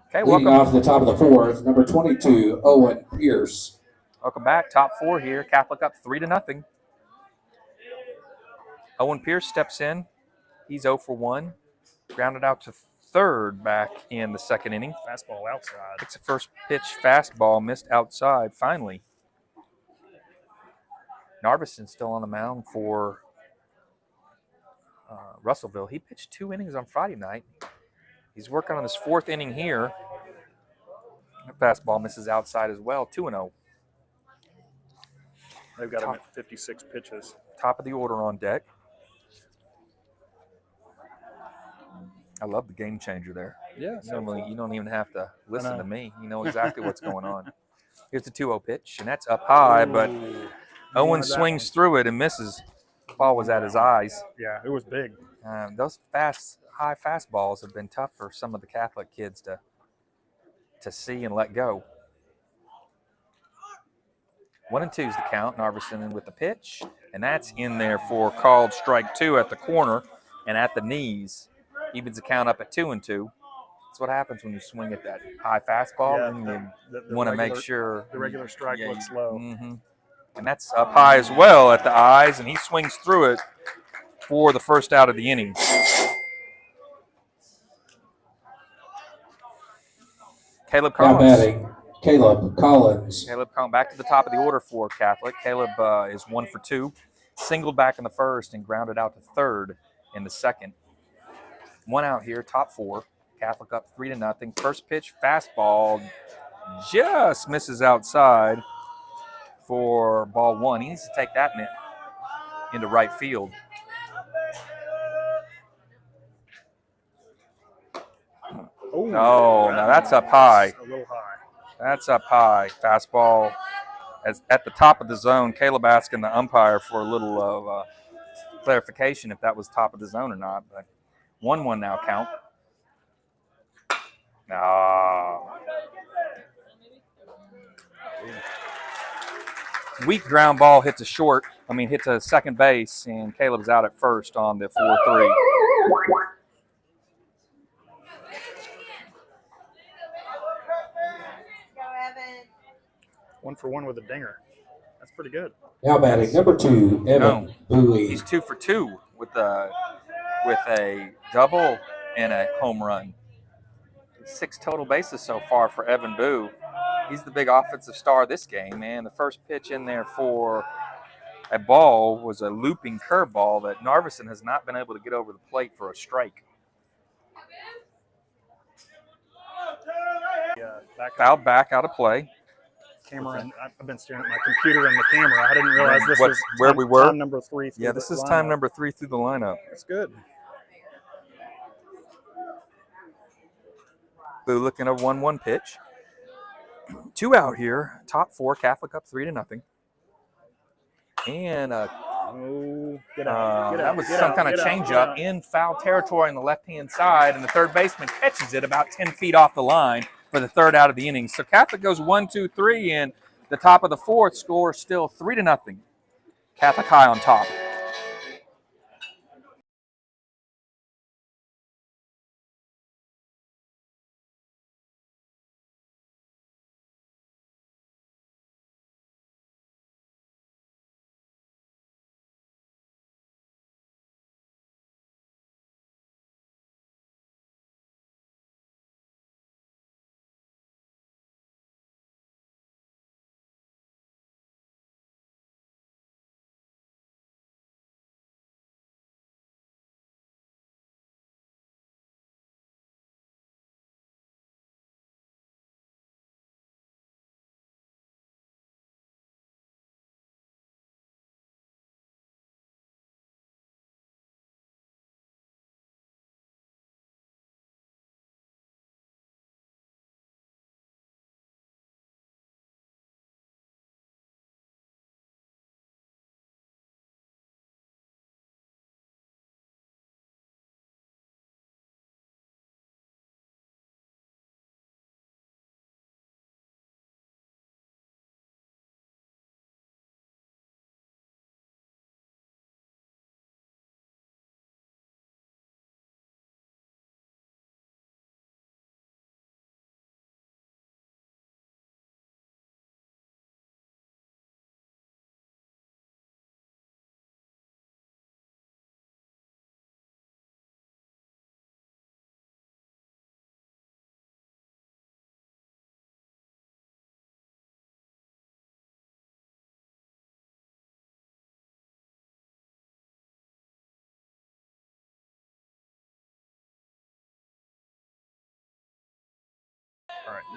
Okay, Leading welcome. off the top of the fourth, number 22, Owen Pierce. Welcome back. Top four here. Catholic up 3-0. Owen Pierce steps in. He's 0 for 1. Grounded out to third back in the second inning. Fastball outside. It's a first pitch fastball missed outside finally. Narvison's still on the mound for Russellville. He pitched 2 innings on Friday night. He's working on his 4th inning here. The fastball misses outside as well, 2-0. They've got him at 56 pitches. Top of the order on deck. I love the game changer there. Yeah. You don't even have to listen to me. You know exactly what's going on. Here's the 2-0 pitch, and that's up high, but Owen swings through it and misses. The ball was at his eyes. Yeah, it was big. Those high fastballs have been tough for some of the Catholic kids to see and let go. 1-2 is the count. Narvison with the pitch, and that's in there for called strike 2 at the corner and at the knees. Evens the count up at 2-2. That's what happens when you swing at that high fastball, and you want to make sure the regular strike looks low. Mm-hmm. And that's up high as well at the eyes, and he swings through it for the first out of the inning. Caleb Now Collins. batting, Caleb Collins. Caleb Collins back to the top of the order for Catholic. Caleb is 1 for 2. Singled back in the first and grounded out to third in the second. 1 out here, top 4. Catholic up 3-0. First pitch, fastball, just misses outside for ball 1. He needs to take that into right field. Oh, No, now that's up high. A little high. That's up high. Fastball at the top of the zone. Caleb asking the umpire for a little of clarification if that was top of the zone or not. But 1-1 now count. No. Weak ground ball hits a second base, and Caleb's out at first on the 4-3. One for one with a dinger. That's pretty good. Now batting, number 2, Evan Bowie. He's 2 for 2 with a double and a home run. 6 total bases so far for Evan Boo. He's the big offensive star of this game, man. The first pitch in there for a ball was a looping curveball that Narvison has not been able to get over the plate for a strike. Foul back out of play. Camera, and I've been staring at my computer and the camera. I didn't realize this was where we were. Time number 3. Yeah, this is time number 3 through the lineup. That's good. Boo looking at a 1-1 pitch. 2 out here. Top 4. Catholic up 3-0. And Get out. that was some kind of changeup in foul territory on the left-hand side, and the third baseman catches it about 10 feet off the line for the third out of the inning. So Catholic goes 1-2-3, and the top of the fourth score still 3-0. Catholic high on top.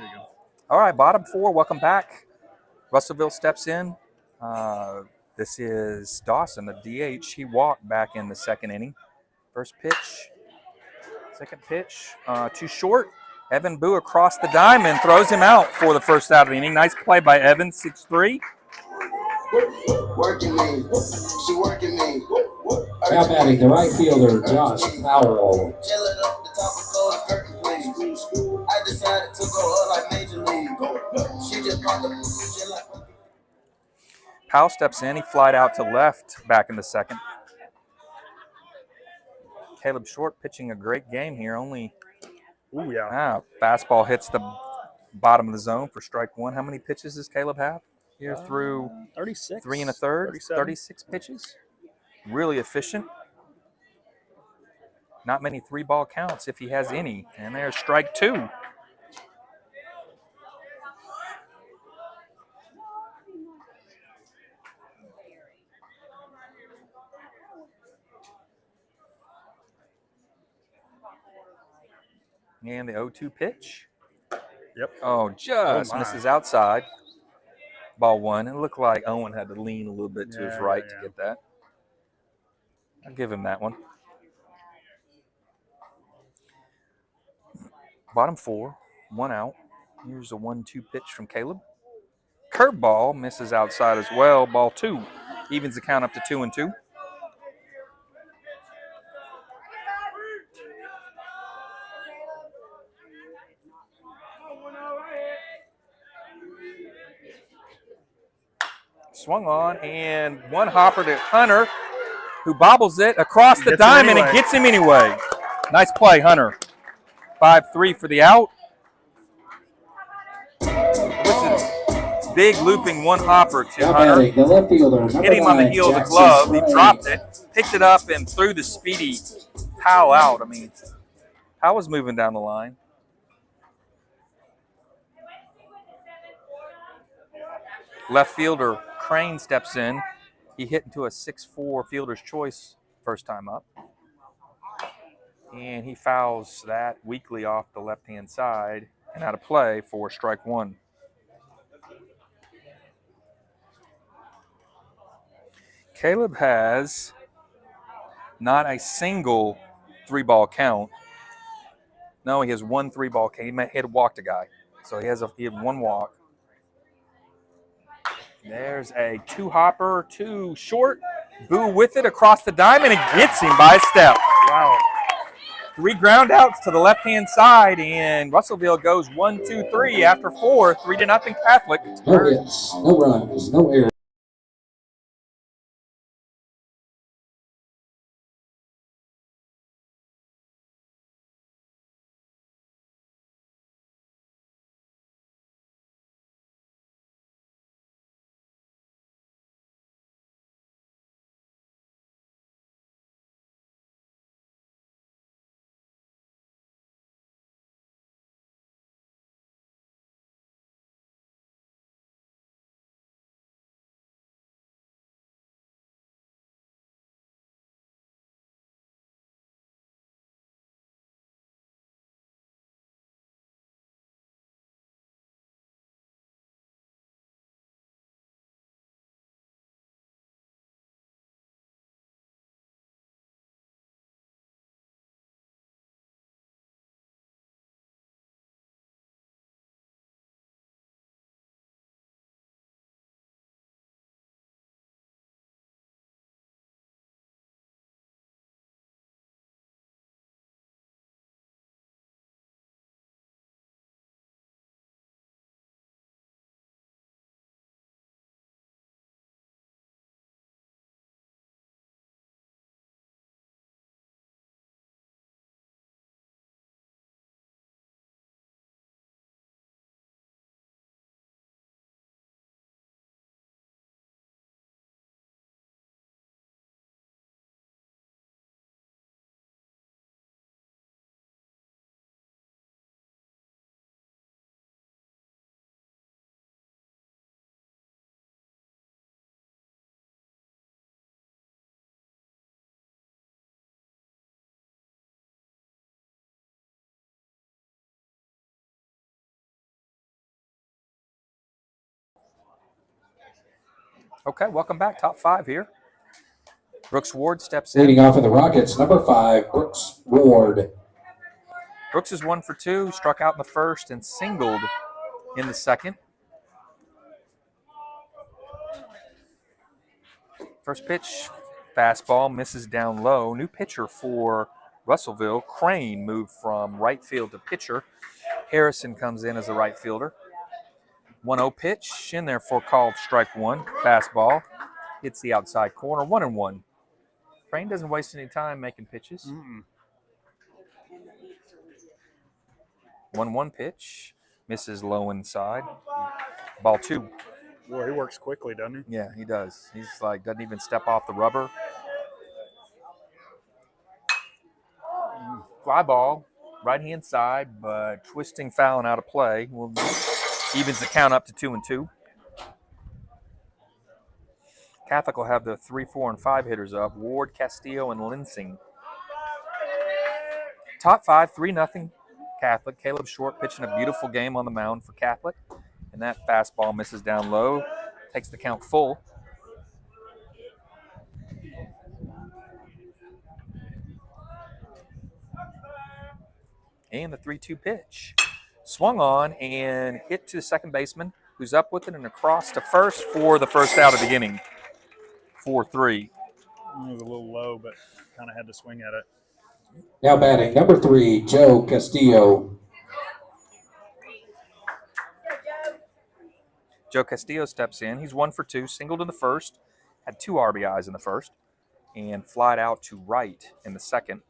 There you go. All right, bottom four, welcome back. Russellville steps in. This is Dawson, the DH. He walked back in the second inning. First pitch, second pitch, too short. Evan Boo across the diamond throws him out for the first out of the inning. Nice play by Evan, 6-3. Working me, she working me. Now batting the right fielder, Josh Powell. Chill it up, the top of the curtain, please. I decided to go up like Major League. She just brought the Powell steps in. He flied out to left back in the second. Caleb Short pitching a great game here. Only Ooh, yeah. fastball hits the bottom of the zone for strike one. How many pitches does Caleb have here through 36. 3 1/3? 37. 36 pitches. Really efficient. Not many 3-ball counts if he has any. And there's strike two. And the 0-2 pitch. Yep. Oh, just my. misses outside. Ball one. It looked like Owen had to lean a little bit to his right to get that. I'll give him that one. Bottom four, 1 out. Here's a 1-2 pitch from Caleb. Curveball misses outside as well. Ball two. Evens the count up to 2-2. Swung on, and one hopper to Hunter, who bobbles it across the diamond and gets him anyway. Nice play, Hunter. 5-3 for the out. Big looping one hopper to Now Hunter. batting the left fielder, Hit him on the heel of the glove. He dropped it, picked it up, and threw the speedy Powell out. I mean, Powell was moving down the line. Left fielder Crane steps in. He hit into a 6-4 fielder's choice first time up. And he fouls that weakly off the left-hand side and out of play for strike one. Caleb has not a single 3-ball count. No, he has one 3-ball count. He had walked a guy. So he had one walk. There's a 2-hopper, 2 short. Boo with it across the diamond and gets him by a step. Wow. 3 ground outs to the left-hand side, and Russellville goes 1-2-3 after 4, 3-0 Catholic. No hits, no runs, no errors. Okay, welcome back. Top 5 here. Brooks Ward steps in. Leading off for the Rockets, number 5, Brooks Ward. Brooks is 1 for 2, struck out in the first and singled in the second. First pitch, fastball, misses down low. New pitcher for Russellville. Crane moved from right field to pitcher. Harrison comes in as a right fielder. 1-0 pitch in there for called strike 1. Fastball hits the outside corner. 1-1. Crane doesn't waste any time making pitches. 1-1 pitch, misses low inside. Ball 2. Boy, he works quickly, doesn't he? Yeah, he does. He's like, doesn't even step off the rubber. Fly ball, right hand side, but twisting foul and out of play. Well, evens the count up to 2-2. Catholic will have the 3, 4, and 5 hitters up. Ward, Castillo, and Linsing. Top 5, 3-0 Catholic. Caleb Short pitching a beautiful game on the mound for Catholic. And that fastball misses down low. Takes the count full. And the 3-2 pitch. Swung on and hit to the second baseman, who's up with it and across to first for the first out of the inning. 4-3. It was a little low, but kind of had to swing at it. Now batting, number 3, Joe Castillo. Joe Castillo steps in. He's 1 for 2, singled in the first, had 2 RBIs in the first, and flied out to right in the second.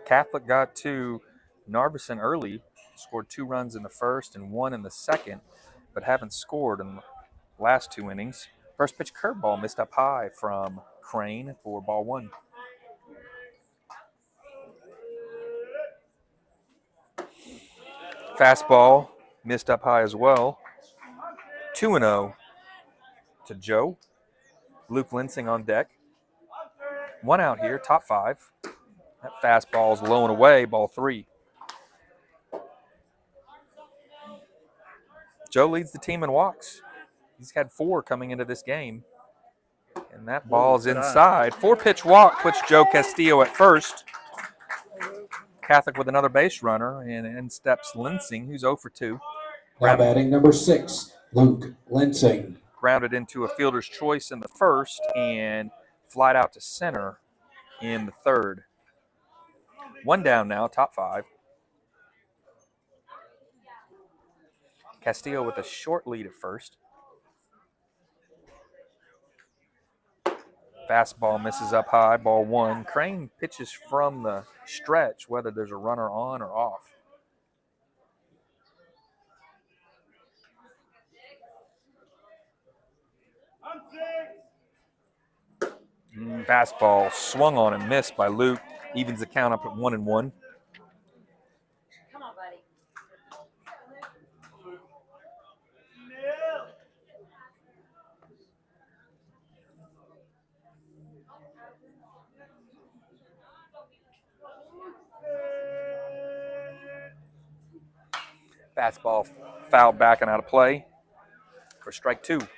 Catholic got to Narveson early, scored 2 runs in the first and 1 in the second, but haven't scored in the last 2 innings. First pitch curveball missed up high from Crane for ball 1. Fastball missed up high as well. 2-0 to Joe. Luke Linsing on deck. 1 out here, top 5. That fastball is low and away, ball 3. Joe leads the team in walks. He's had 4 coming into this game. And that ball's inside. 4-pitch walk puts Joe Castillo at first. Catholic with another base runner, and in steps Linsing, who's 0 for 2. Now batting, number 6, Luke Linsing. Grounded into a fielder's choice in the first and flied out to center in the third. 1 down now, top 5. Castillo with a short lead at first. Fastball misses up high, ball 1. Crane pitches from the stretch, whether there's a runner on or off. Fastball swung on and missed by Luke. Evens the count up at 1-1. Come on, buddy. Fastball fouled back and out of play for strike 2. Come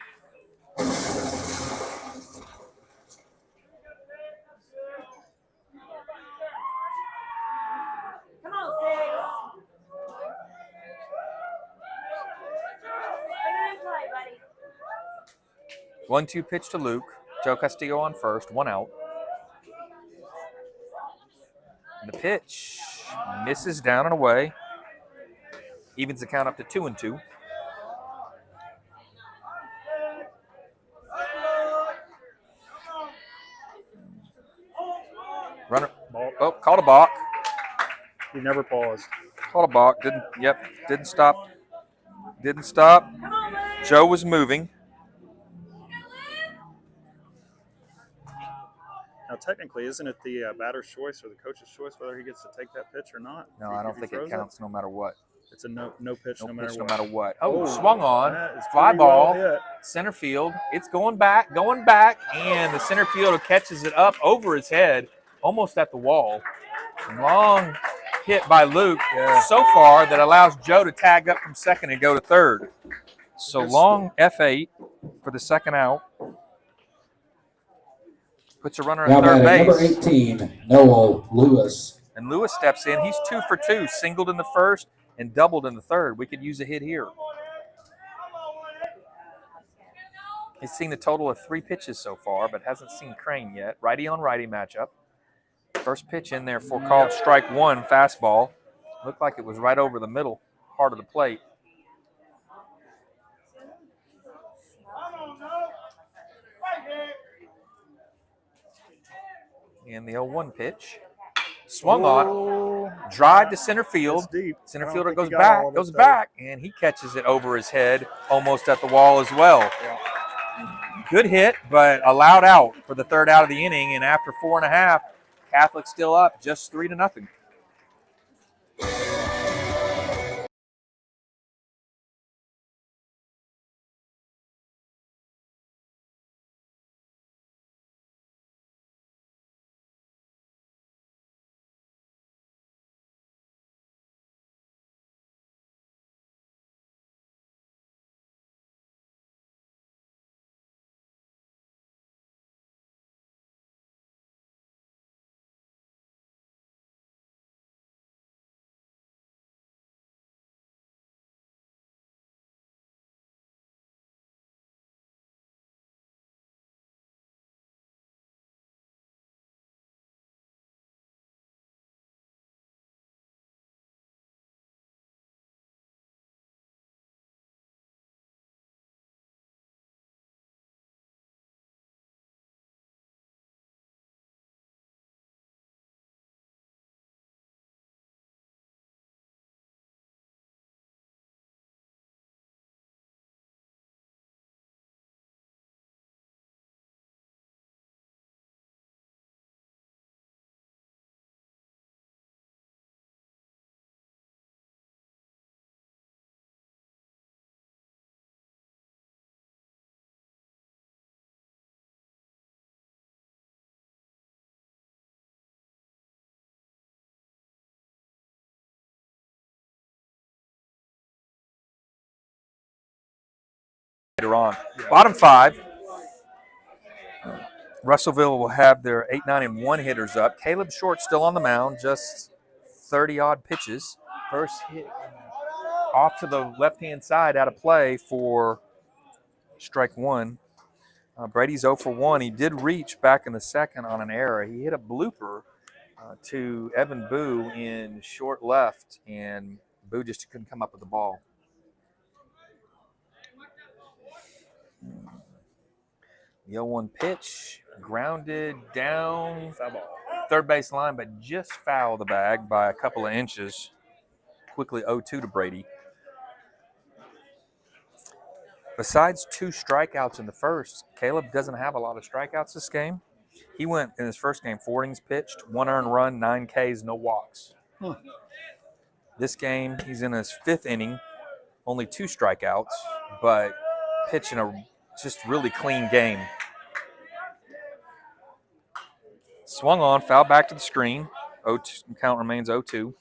on, 6. Bring it in play, buddy. 1-2 pitch to Luke. Joe Castillo on first, 1 out. And the pitch misses down and away. Evens the count up to 2-2. Runner. Oh, called a balk. He never paused. Called a balk. Didn't stop. Didn't stop. Come on, buddy. Joe was moving. Now, technically, isn't it the batter's choice or the coach's choice whether he gets to take that pitch or not? No, If I don't he think it throws counts no matter what. It's a no pitch, No no matter pitch, what. no matter what. Oh, swung that on. is Fly pretty well ball. hit. Center field. It's going back, and the center fielder catches it up over his head, almost at the wall. Long hit by Luke so far that allows Joe to tag up from second and go to third. So long F8 for the second out. Puts a runner Now at third batting number base. 18, Noel Lewis. And Lewis steps in. He's 2 for 2, singled in the first and doubled in the third. We could use a hit here. He's seen a total of 3 pitches so far, but hasn't seen Crane yet. Righty on righty matchup. First pitch in there for called strike one, fastball. Looked like it was right over the middle part of the plate. And the 0-1 pitch. Swung on. Drive to center field. That's deep. Center I don't fielder think he goes got all of back, it, though. and he catches it over his head, almost at the wall as well. Yeah. Good hit, but allowed out for the third out of the inning. And after 4.5, Catholic still up just 3-0. Later on. Bottom 5. Russellville will have their 8, 9, and 1 hitters up. Caleb Short still on the mound, just 30-odd pitches. First hit off to the left-hand side out of play for strike one. Brady's 0 for 1. He did reach back in the second on an error. He hit a blooper to Evan Boo in short left, and Boo just couldn't come up with the ball. The 0-1 pitch, grounded down third base line, but just fouled the bag by a couple of inches. Quickly 0-2 to Brady. Besides 2 strikeouts in the first, Caleb doesn't have a lot of strikeouts this game. He went in his first game 4 innings pitched, 1 earned run, 9 Ks, no walks. This game, he's in his 5th inning, only 2 strikeouts, but pitching a just really clean game. Swung on, foul back to the screen. 0-2, count remains 0-2.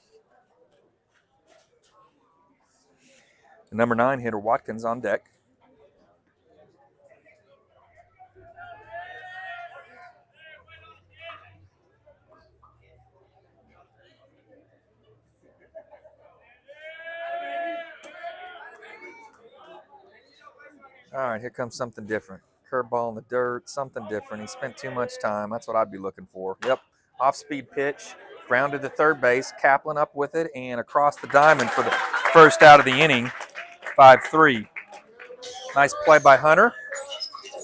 The number 9 hitter, Watkins, on deck. All right, here comes something different. Curveball in the dirt, something different. He spent too much time. That's what I'd be looking for. Yep, off-speed pitch, grounded to third base. Kaplan up with it and across the diamond for the first out of the inning, 5-3. Nice play by Hunter.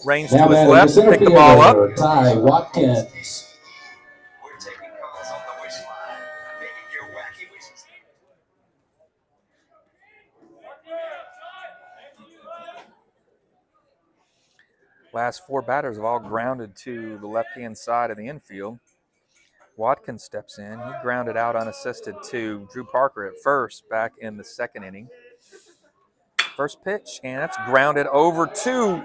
Range to Now his batting left, the center pick the ball up. fielder, Ty Watkins. We're taking calls on the wish line, making your wacky wishes. Last 4 batters have all grounded to the left-hand side of the infield. Watkins steps in. He grounded out unassisted to Drew Parker at first back in the 2nd inning. First pitch, and that's grounded over to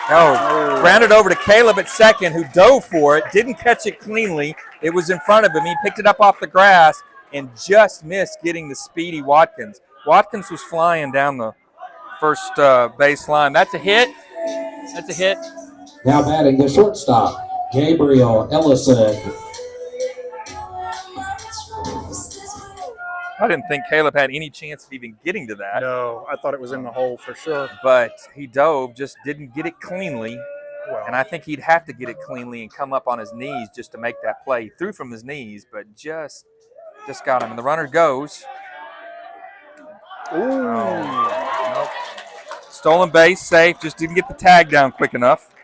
grounded over to Caleb at second, who dove for it, didn't catch it cleanly. It was in front of him. He picked it up off the grass and just missed getting the speedy Watkins. Watkins was flying down the first baseline. That's a hit. That's a hit. Now batting the shortstop, Gabriel Ellison. I didn't think Caleb had any chance of even getting to that. No, I thought it was in the hole for sure. But he dove, just didn't get it cleanly. Well, And I think he'd have to get it cleanly and come up on his knees just to make that play. He threw from his knees, but just got him. And the runner goes. ooh. Nope. Stolen base, safe. Just didn't get the tag down quick enough.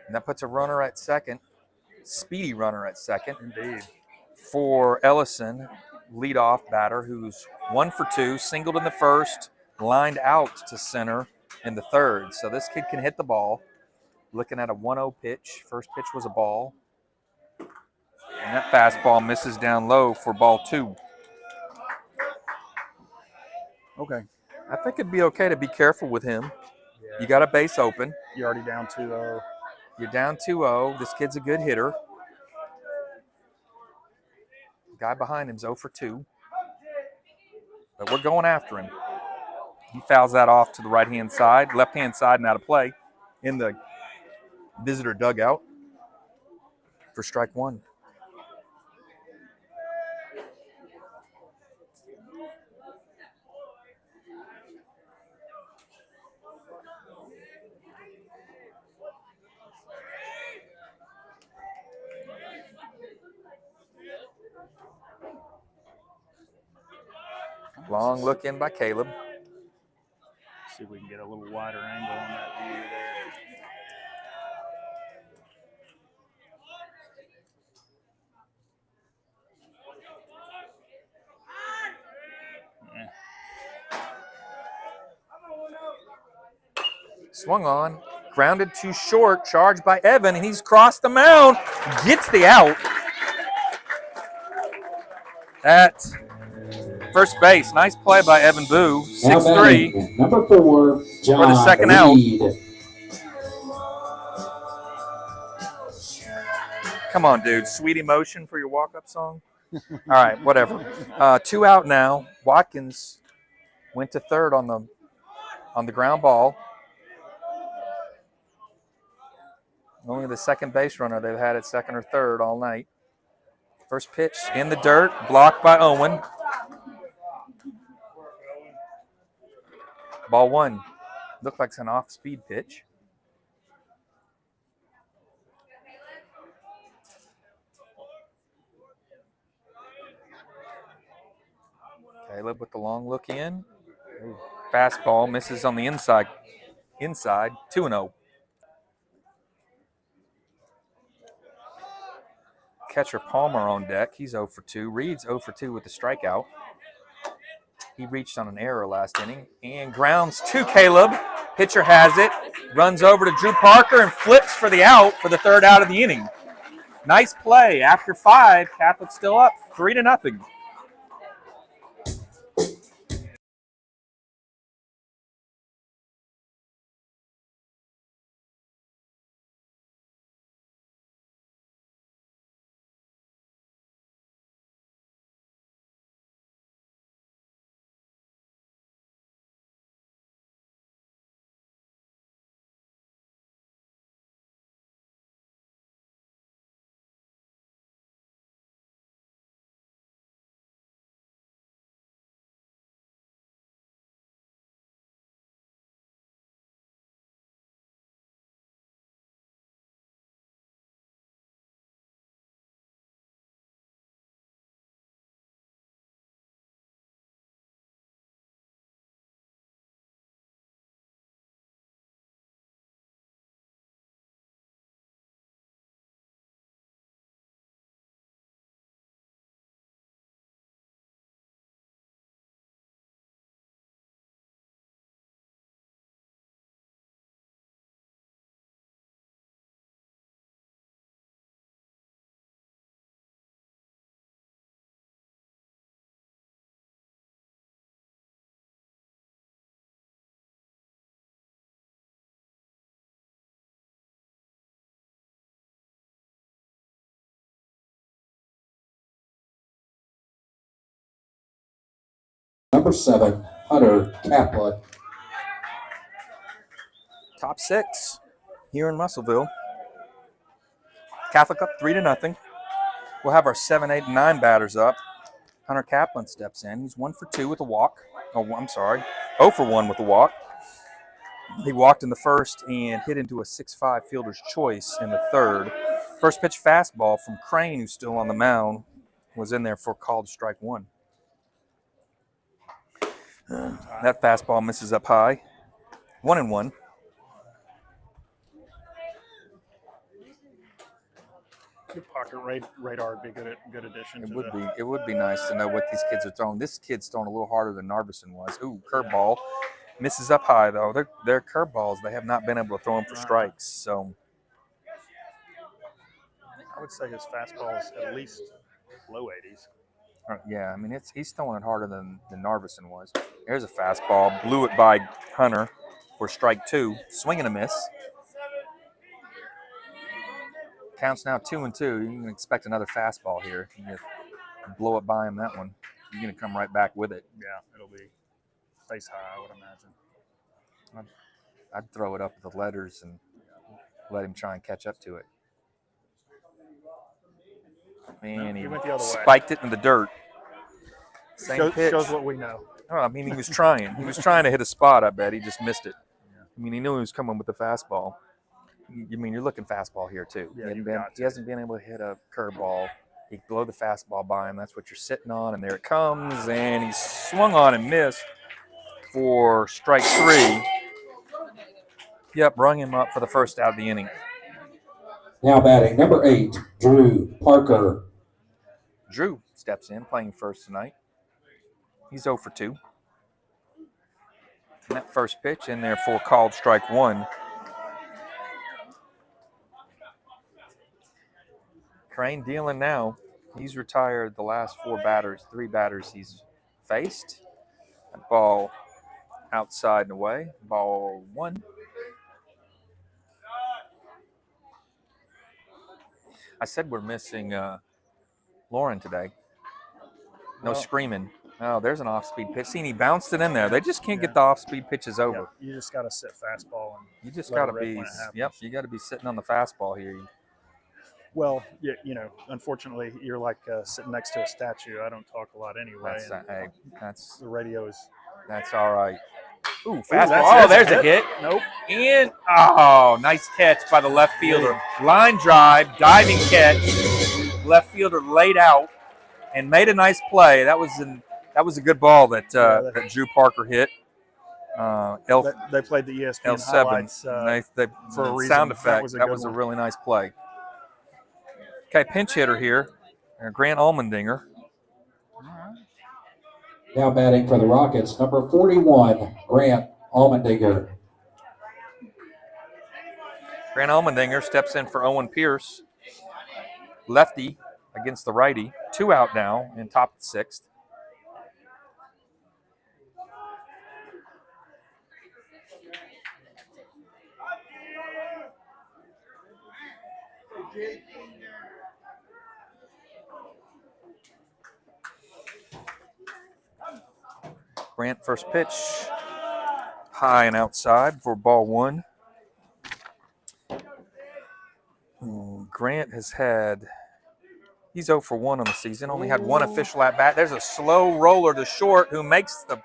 And that puts a runner at second. Speedy runner at second. Indeed. For Ellison, leadoff batter, who's 1 for 2, singled in the first, lined out to center in the third. So this kid can hit the ball. Looking at a 1-0 pitch. First pitch was a ball. And that fastball misses down low for ball 2. Okay. I think it'd be okay to be careful with him. Yeah. You got a base open. You're already down 2-0. You're down 2-0. This kid's a good hitter. Guy behind him's 0 for 2. But we're going after him. He fouls that off to the right-hand side, left-hand side, and out of play in the visitor dugout for strike 1. Long look in by Caleb. See if we can get a little wider angle on that view there. Swung on, grounded too short, charged by Evan, and he's crossed the mound, gets the out. At first base, nice play by Evan Boo, Now 6-3. batting, number 4, John For the second out. Reed. Come on, dude. Sweet emotion for your walk-up song? All right, whatever. 2 out now. Watkins went to third on the ground ball. Only the second base runner they've had at second or third all night. First pitch in the dirt, blocked by Owen. Ball 1. Looked like it's an off-speed pitch. Caleb with the long look in. Fastball misses on the inside. 2-0. Catcher Palmer on deck. He's 0 for 2. Reed's 0 for 2 with the strikeout. He reached on an error last inning and grounds to Caleb. Pitcher has it. Runs over to Drew Parker and flips for the out for the third out of the inning. Nice play. After 5, Catholic's still up 3-0. Number 7, Hunter Kaplan. Top 6 here in Russellville. Catholic up 3-0. We'll have our 7, 8, and 9 batters up. Hunter Kaplan steps in. He's 1 for 2 with a walk. Oh, I'm sorry. 0 for 1 with a walk. He walked in the first and hit into a 6-5 fielder's choice in the third. First pitch fastball from Crane, who's still on the mound, was in there for called strike 1. That fastball misses up high. 1-1. Good pocket radar would be good addition. It would be nice to know what these kids are throwing. This kid's throwing a little harder than Narveson was. Ooh, curveball. Misses up high, though. They're curveballs. They have not been able to throw them for strikes. So I would say his fastball is at least low 80s. yeah, I mean he's throwing it harder than Narveson was. There's a fastball. Blew it by Hunter for strike 2. Swing and a miss. Counts now 2-2. You can expect another fastball here. You blow it by him that one. You're going to come right back with it. Yeah, it'll be face high, I would imagine. I'd throw it up with the letters and let him try and catch up to it. And he went the other way. spiked it in the dirt. Same pitch. Shows what we know. Oh, I mean, he was trying. He was trying to hit a spot, I bet. He just missed it. I mean, he knew he was coming with the fastball. I mean, you're looking fastball here, too. Yeah, He hasn't been able to hit a curveball. He blow the fastball by him. That's what you're sitting on, and there it comes. And he swung on and missed for strike 3. Yep, rung him up for the first out of the inning. Now batting, number 8, Drew Parker. Drew steps in, playing first tonight. He's 0 for 2. And that first pitch in there for called strike 1. Crane dealing now. He's retired the last 3 batters he's faced. That ball outside and away. Ball 1. I said we're missing Lauren today. No screaming. Oh, there's an off-speed pitch. See, he bounced it in there. They just can't get the off-speed pitches over. Yeah, you just got to sit fastball. And you just got to be, you got to be sitting on the fastball here. Well, unfortunately, you're like sitting next to a statue. I don't talk a lot anyway. That's the radio is. That's all right. Ooh, fastball. There's a hit. Nope. And nice catch by the left fielder. Line drive, diving catch. Left fielder laid out and made a nice play. That was a good ball that Drew Parker hit. They played the ESPN L7 highlights for a reason. Sound effect. That was a really nice play. Okay, pinch hitter here, Grant Allmendinger. Now batting for the Rockets, number 41, Grant Allmendinger. Grant Allmendinger steps in for Owen Pierce. Lefty against the righty. 2 out now in top of the 6th. Grant first pitch, high and outside for ball 1. Grant he's 0 for 1 on the season, only had 1 official at bat. There's a slow roller to short who makes the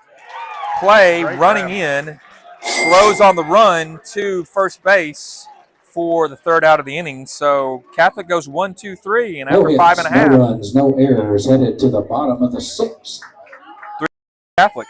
play, running in, throws on the run to first base for the 3rd out of the inning. So Catholic goes 1, 2, 3, and after 5.5. No runs, no errors, headed to the bottom of the 6th. Catholic.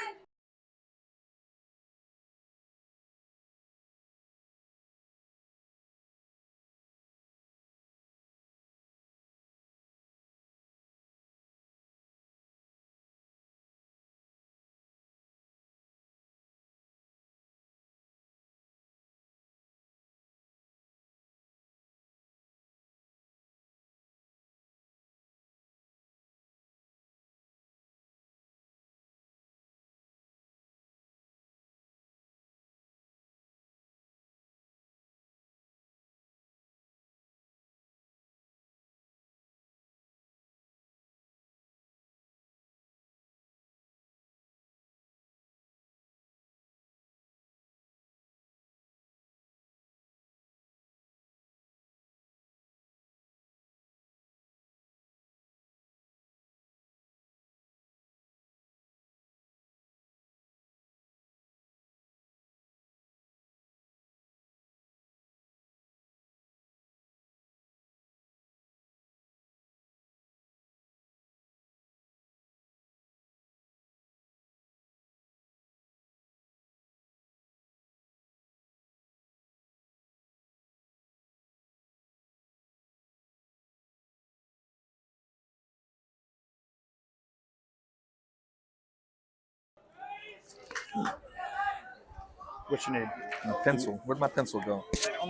What you need? A pencil. Where'd my pencil go? I don't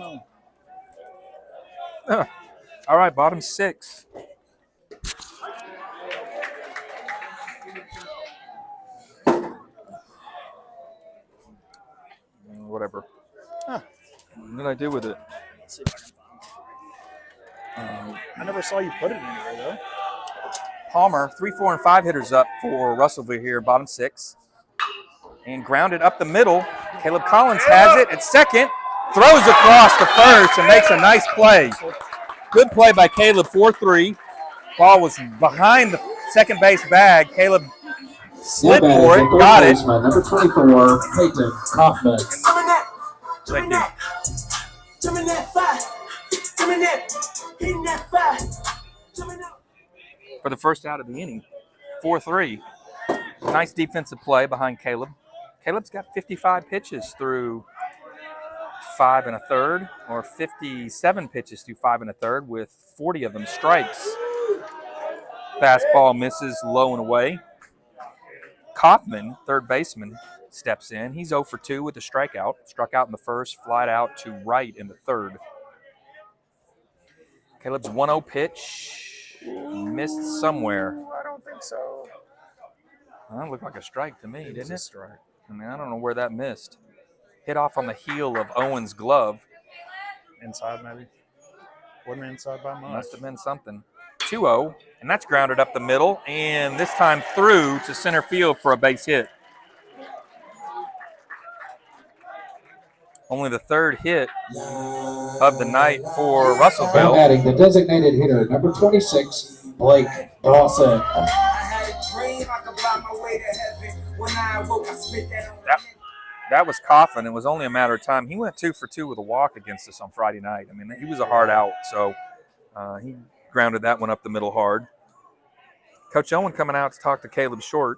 know. All right, bottom 6. Whatever. Huh. What did I do with it? Let's see if I can find it. I never saw you put it anywhere though. Palmer, 3, 4, and 5 hitters up for Russellville here, bottom 6. And grounded up the middle. Caleb Collins has it at second. Throws across to first and makes a nice play. Good play by Caleb, 4-3. Ball was behind the second base bag. Caleb slid Now for batting it, the got third it. baseman, number 24, Peyton Kaufman. Thank you. For the first out of the inning, 4-3. Nice defensive play behind Caleb. Caleb's got 55 pitches through 5 1/3, or 57 pitches through 5 1/3, with 40 of them strikes. Fastball misses low and away. Kaufman, third baseman, steps in. He's 0 for 2 with a strikeout. Struck out in the first, flied out to right in the third. Caleb's 1-0 pitch. Missed somewhere. I don't think so. Well, that looked like a strike to me, It was didn't a it? strike. I mean, I don't know where that missed. Hit off on the heel of Owen's glove. Inside maybe. Wasn't inside by much. Must have been something. 2-0, and that's grounded up the middle, and this time through to center field for a base hit. Only the third hit of the night for Now Russellville. batting the designated hitter, number 26, Blake Dawson. That was Coffin. It was only a matter of time. He went 2 for 2 with a walk against us on Friday night. I mean, he was a hard out, so he grounded that one up the middle hard. Coach Owen coming out to talk to Caleb Short.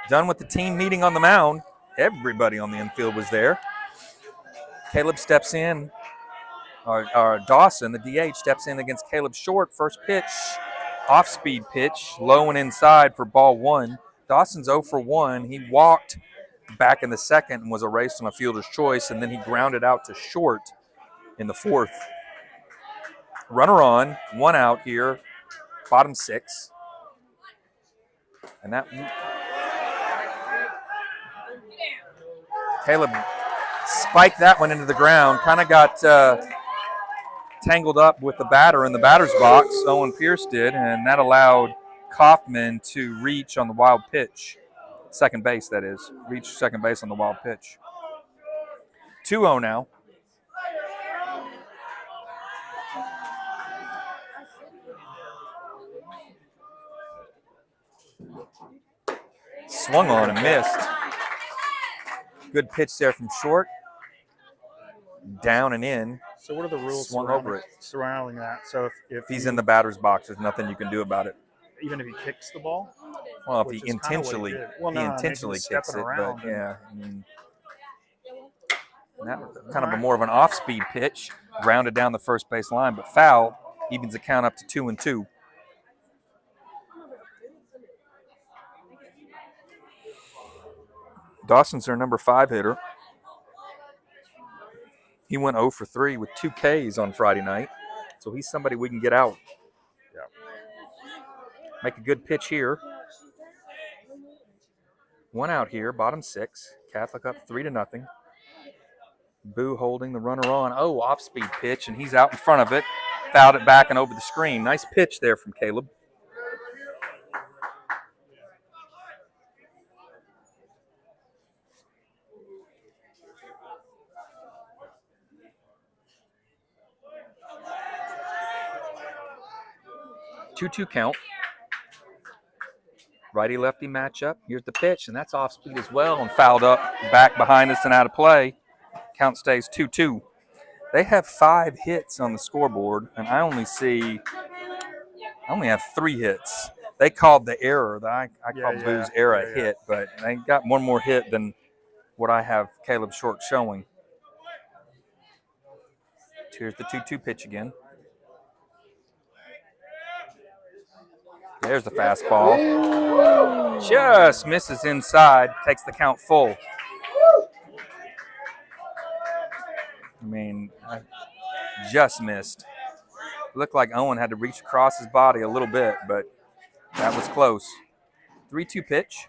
Done with the team meeting on the mound. Everybody on the infield was there. Caleb steps in, or Dawson, the DH, steps in against Caleb Short. First pitch, off-speed pitch, low and inside for ball 1. Dawson's 0 for 1. He walked back in the second and was erased on a fielder's choice, and then he grounded out to Short in the fourth. Runner on, 1 out here, bottom 6. And that Caleb spiked that one into the ground, kind of got tangled up with the batter in the batter's box, Owen Pierce did, and that allowed Kaufman to reach on the wild pitch. Second base, that is. Reach second base on the wild pitch. 2-0 now. Swung on and missed. Good pitch there from Short. Down and in. So what are the rules Swung over it. surrounding that? So if If he's in the batter's box, there's nothing you can do about it. even if he kicks the ball, Well, if which he is kinda what he intentionally, did. Well, no, I mean, intentionally he's kicks it, stepping but around. yeah, I mean, that was kind of a more of an off-speed pitch, grounded down the first base line, but foul, evens the count up to 2-2. Dawson's their number 5 hitter. He went 0 for 3 with 2 Ks on Friday night, so he's somebody we can get out. Yeah. Make a good pitch here. 1 out here, bottom 6. Catholic up 3-0. Boo holding the runner on. Oh, off-speed pitch, and he's out in front of it. Fouled it back and over the screen. Nice pitch there from Caleb. 2-2 count. Righty-lefty matchup. Here's the pitch, and that's off speed as well and fouled up back behind us and out of play. Count stays 2-2. They have 5 hits on the scoreboard, and I only have 3 hits. They called the error. I called Boo's error a hit, but they got one more hit than what I have Caleb Short showing. Here's the 2-2 pitch again. There's the fastball. Just misses inside, takes the count full. I mean, just missed. Looked like Owen had to reach across his body a little bit, but that was close. 3-2 pitch.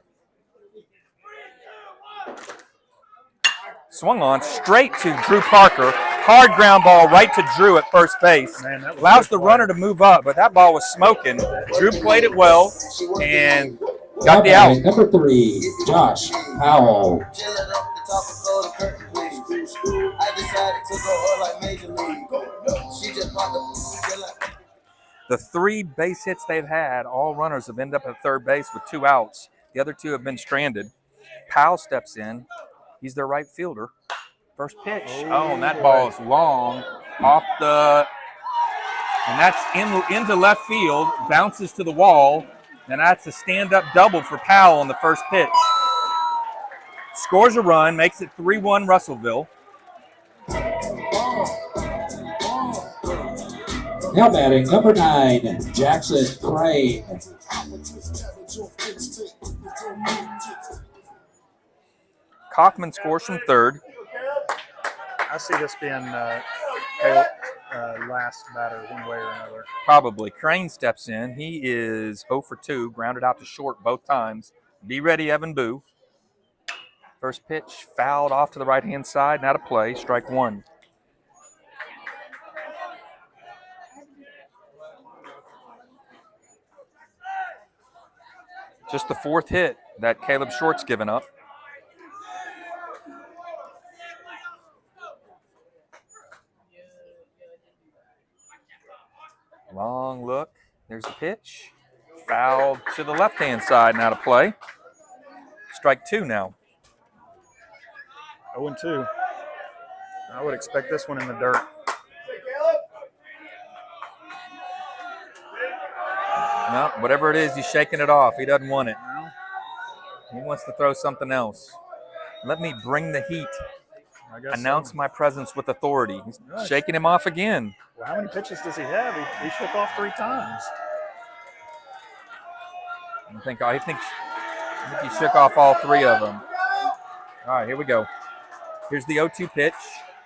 Swung on straight to Drew Parker. Hard ground ball right to Drew at first base. Man, allows the runner to move up, but that ball was smoking. Drew played it well and got the out. Number 3, Josh Powell. The 3 base hits they've had, all runners have ended up at third base with 2 outs. The other 2 have been stranded. Powell steps in. He's their right fielder. First pitch. Oh, and that ball is long off the, and that's into left field, bounces to the wall, and that's a stand-up double for Powell on the first pitch. Scores a run, makes it 3-1 Russellville. Now batting, number 9, Jackson Crane. Kaufman scores from third. I see this being last batter one way or another. Probably. Crane steps in. He is 0 for 2, grounded out to short both times. Be ready, Evan Boo. First pitch fouled off to the right-hand side and out of play. Strike 1. Just the 4th hit that Caleb Short's given up. Long look. There's the pitch. Fouled to the left-hand side and out of play. Strike 2 now. 0-2. I would expect this one in the dirt. No, whatever it is, he's shaking it off. He doesn't want it. He wants to throw something else. Let me bring the heat. Announce my presence with authority. He's shaking him off again. Well, how many pitches does he have? He shook off 3 times. I think he shook off all 3 of them. All right, here we go. Here's the 0-2 pitch.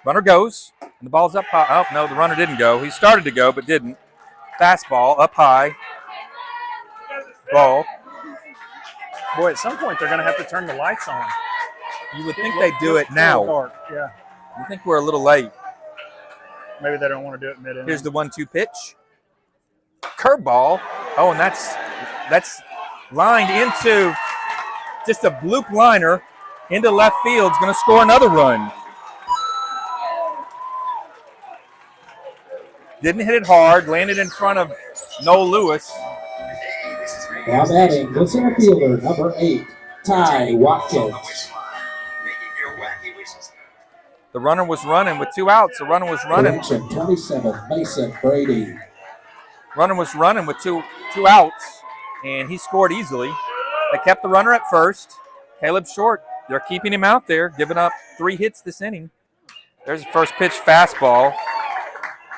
Runner goes, and the ball's up high. Oh, no, the runner didn't go. He started to go, but didn't. Fastball up high. Ball. Boy, at some point they're going to have to turn the lights on. You would think they do it now. Yeah. You think we're a little late. Maybe they don't want to do it mid-inning. Here's the 1-2 pitch. Curveball. Oh, and that's lined into just a bloop liner into left field. It's going to score another run. Didn't hit it hard. Landed in front of Noel Lewis. Now batting, the center fielder, number 8, Ty Watkins. The runner was running with 2 outs. The runner was running. Correction, 27, Mason Brady. Runner was running with two outs, and he scored easily. They kept the runner at first. Caleb Short, they're keeping him out there, giving up 3 hits this inning. There's the first pitch fastball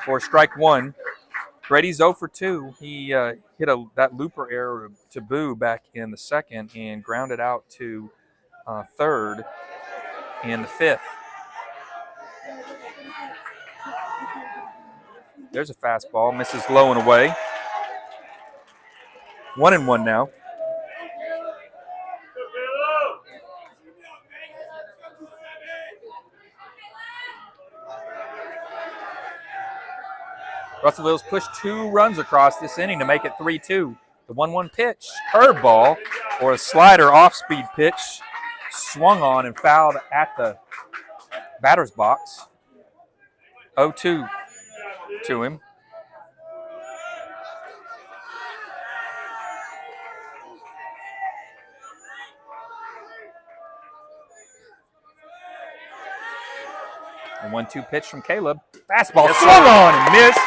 for strike 1. Brady's 0 for 2. He hit that looper error to Boo back in the 2nd and grounded out to 3rd in the 5th. There's a fastball, misses low and away. 1-1 now. Russellville's pushed 2 runs across this inning to make it 3-2. The 1-1 pitch, curveball, or a slider off-speed pitch, swung on and fouled at the batter's box. 0-2 to him. A 1-2 pitch from Caleb. Fastball swung on and missed.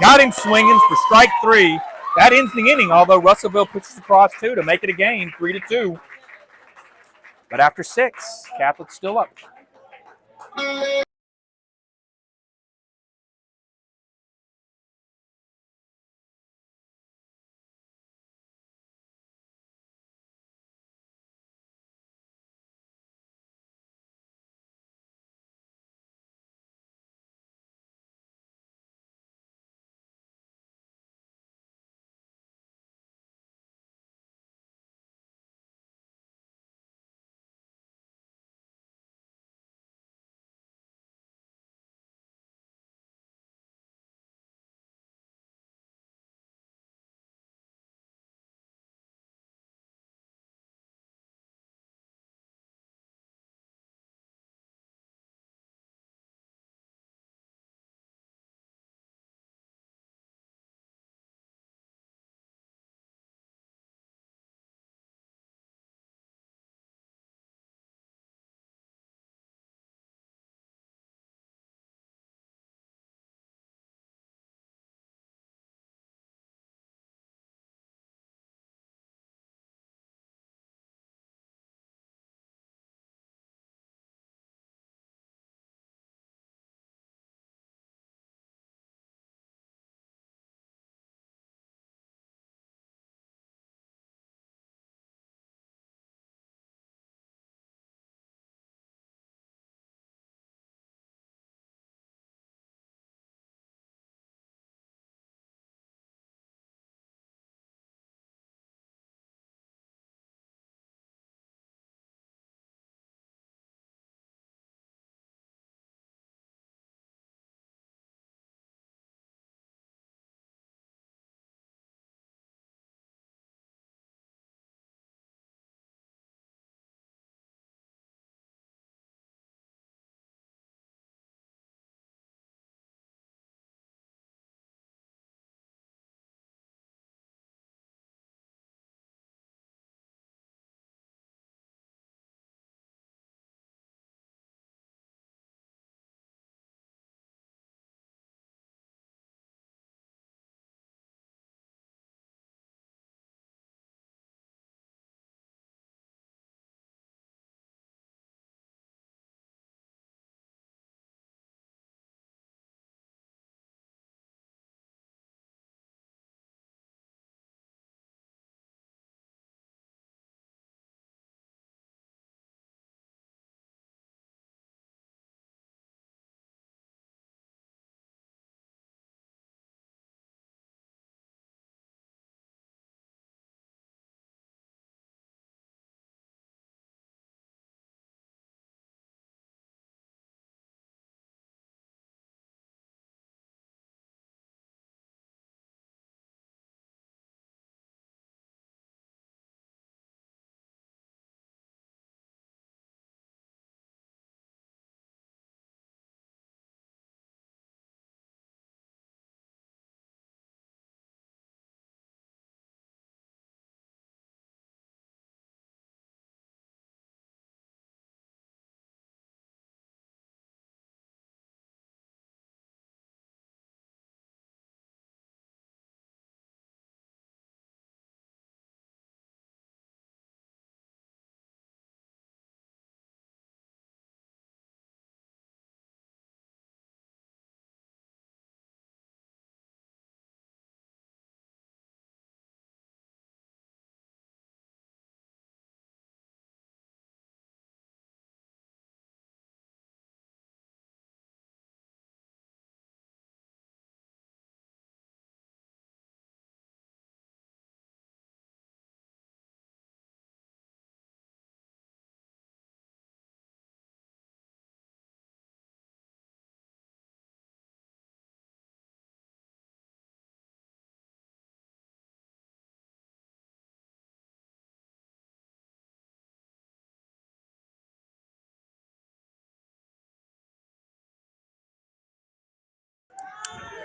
Got him swinging for strike 3. That ends the inning, although Russellville pitches across 2 to make it a game, 3-2. But after 6, Catholic's still up.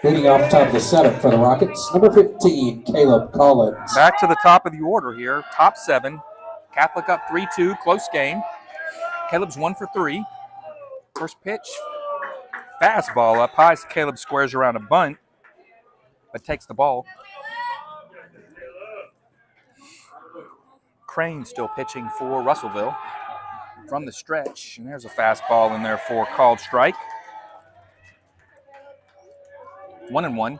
Leading off top of the setup for the Rockets, number 15, Caleb Collins. Back to the top of the order here, top 7. Catholic up 3-2, close game. Caleb's 1 for 3. First pitch, fastball up high. So Caleb squares around a bunt, but takes the ball. Crane still pitching for Russellville from the stretch. And there's a fastball in there for called strike. 1-1.